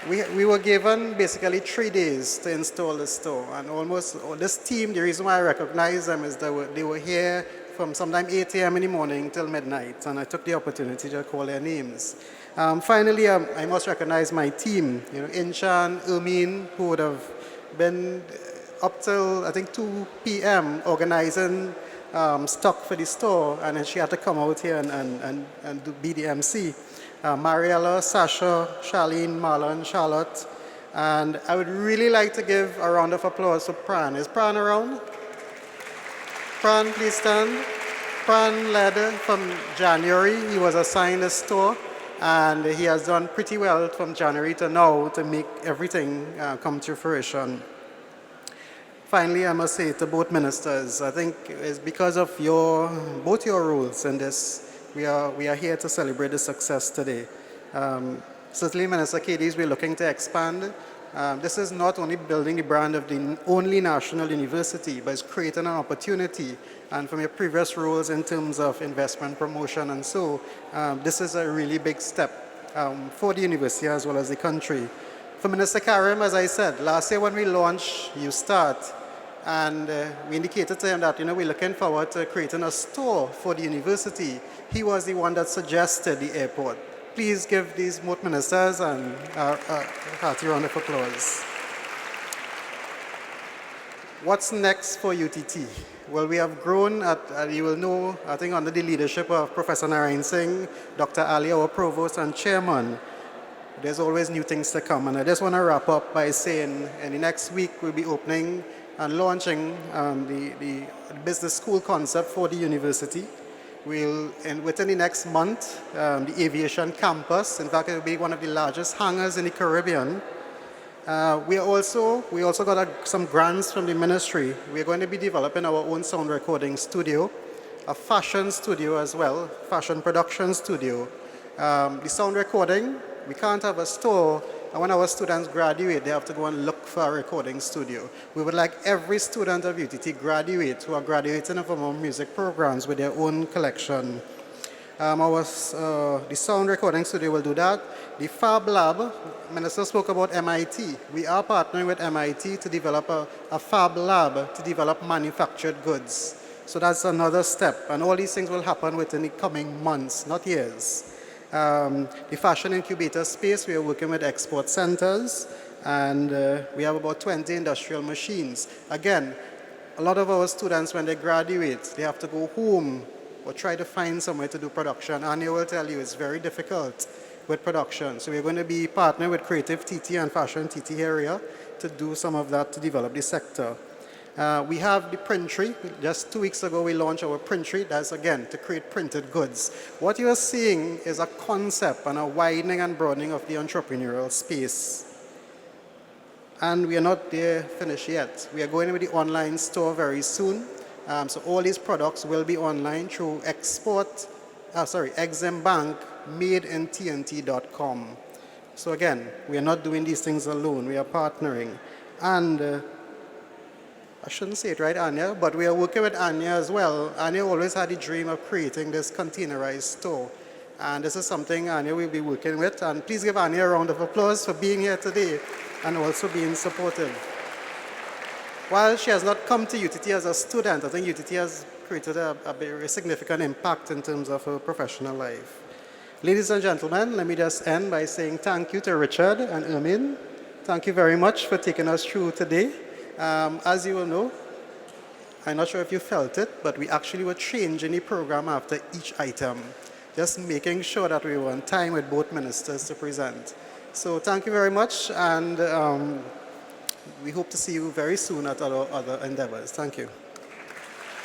We were given basically 3 days to install the store, and almost this team, the reason why I recognize them is that they were here from sometime 8 a.m. in the morning till midnight, and I took the opportunity to call their names. Finally, I must recognize my team, Inchan, Ermine, who would have been up till, I think, 2 p.m. organizing stock for the store, and then she had to come out here and be the MC. Mariella, Sasha, Charlene, Marlon, Charlotte, and I would really like to give a round of applause for Pran. Is Pran around? Pran, please stand. Pran led from January. He was assigned a store, and he has done pretty well from January to now to make everything come to fruition. Finally, I must say to both ministers, I think it's because of both your roles in this, we are here to celebrate the success today. Certainly, Minister Cadiz, we're looking to expand. This is not only building the brand of the only national university, but it's creating an opportunity. And from your previous roles in terms of investment promotion and so, this is a really big step for the university as well as the country. For Minister Karim, as I said, last year when we launched You Start, and we indicated to him that we're looking forward to creating a store for the university. He was the one that suggested the airport. Please give these both ministers a hearty round of applause. What's next for UTT? Well, we have grown, you will know, I think under the leadership of Professor Narayan Singh, Dr. Ali, our provost and chairman, there's always new things to come. And I just want to wrap up by saying in the next week we'll be opening and launching the business school concept for the university. Within the next month, the aviation campus, in fact, it will be one of the largest hangars in the Caribbean. We also got some grants from the ministry. We're going to be developing our own sound recording studio, a fashion studio as well, fashion production studio. The sound recording, we can't have a store, and when our students graduate, they have to go and look for a recording studio. We would like every student of UTT graduate who are graduating from our music programs with their own collection. The sound recording studio will do that. The Fab Lab, Minister spoke about MIT. We are partnering with MIT to develop a Fab Lab to develop manufactured goods. So that's another step, and all these things will happen within the coming months, not years. The fashion incubator space, we are working with export centers, and we have about 20 industrial machines. Again, a lot of our students, when they graduate, they have to go home or try to find somewhere to do production. And they will tell you it's very difficult with production. So we're going to be partnering with Creative TT and Fashion TT area to do some of that to develop the sector. We have the printry. Just 2 weeks ago, we launched our printry. That's, again, to create printed goods. What you are seeing is a concept and a widening and broadening of the entrepreneurial space. And we are not there finished yet. We are going with the online store very soon. So all these products will be online through Exim Bank, madeintnt.com. So again, we are not doing these things alone. We are partnering. And I shouldn't say it right, Anya, but we are working with Anya as well. Anya always had the dream of creating this containerized store. And this is something Anya will be working with. And please give Anya a round of applause for being here today and also being supportive. While she has not come to UTT as a student, I think UTT has created a very significant impact in terms of her professional life. Ladies and gentlemen, let me just end by saying thank you to Richard and Ermin. Thank you very much for taking us through today. As you will know, I'm not sure if you felt it, but we actually were changing the program after each item, just making sure that we were on time with both ministers to present. So thank you very much, and we hope to see you very soon at our other endeavors. Thank you.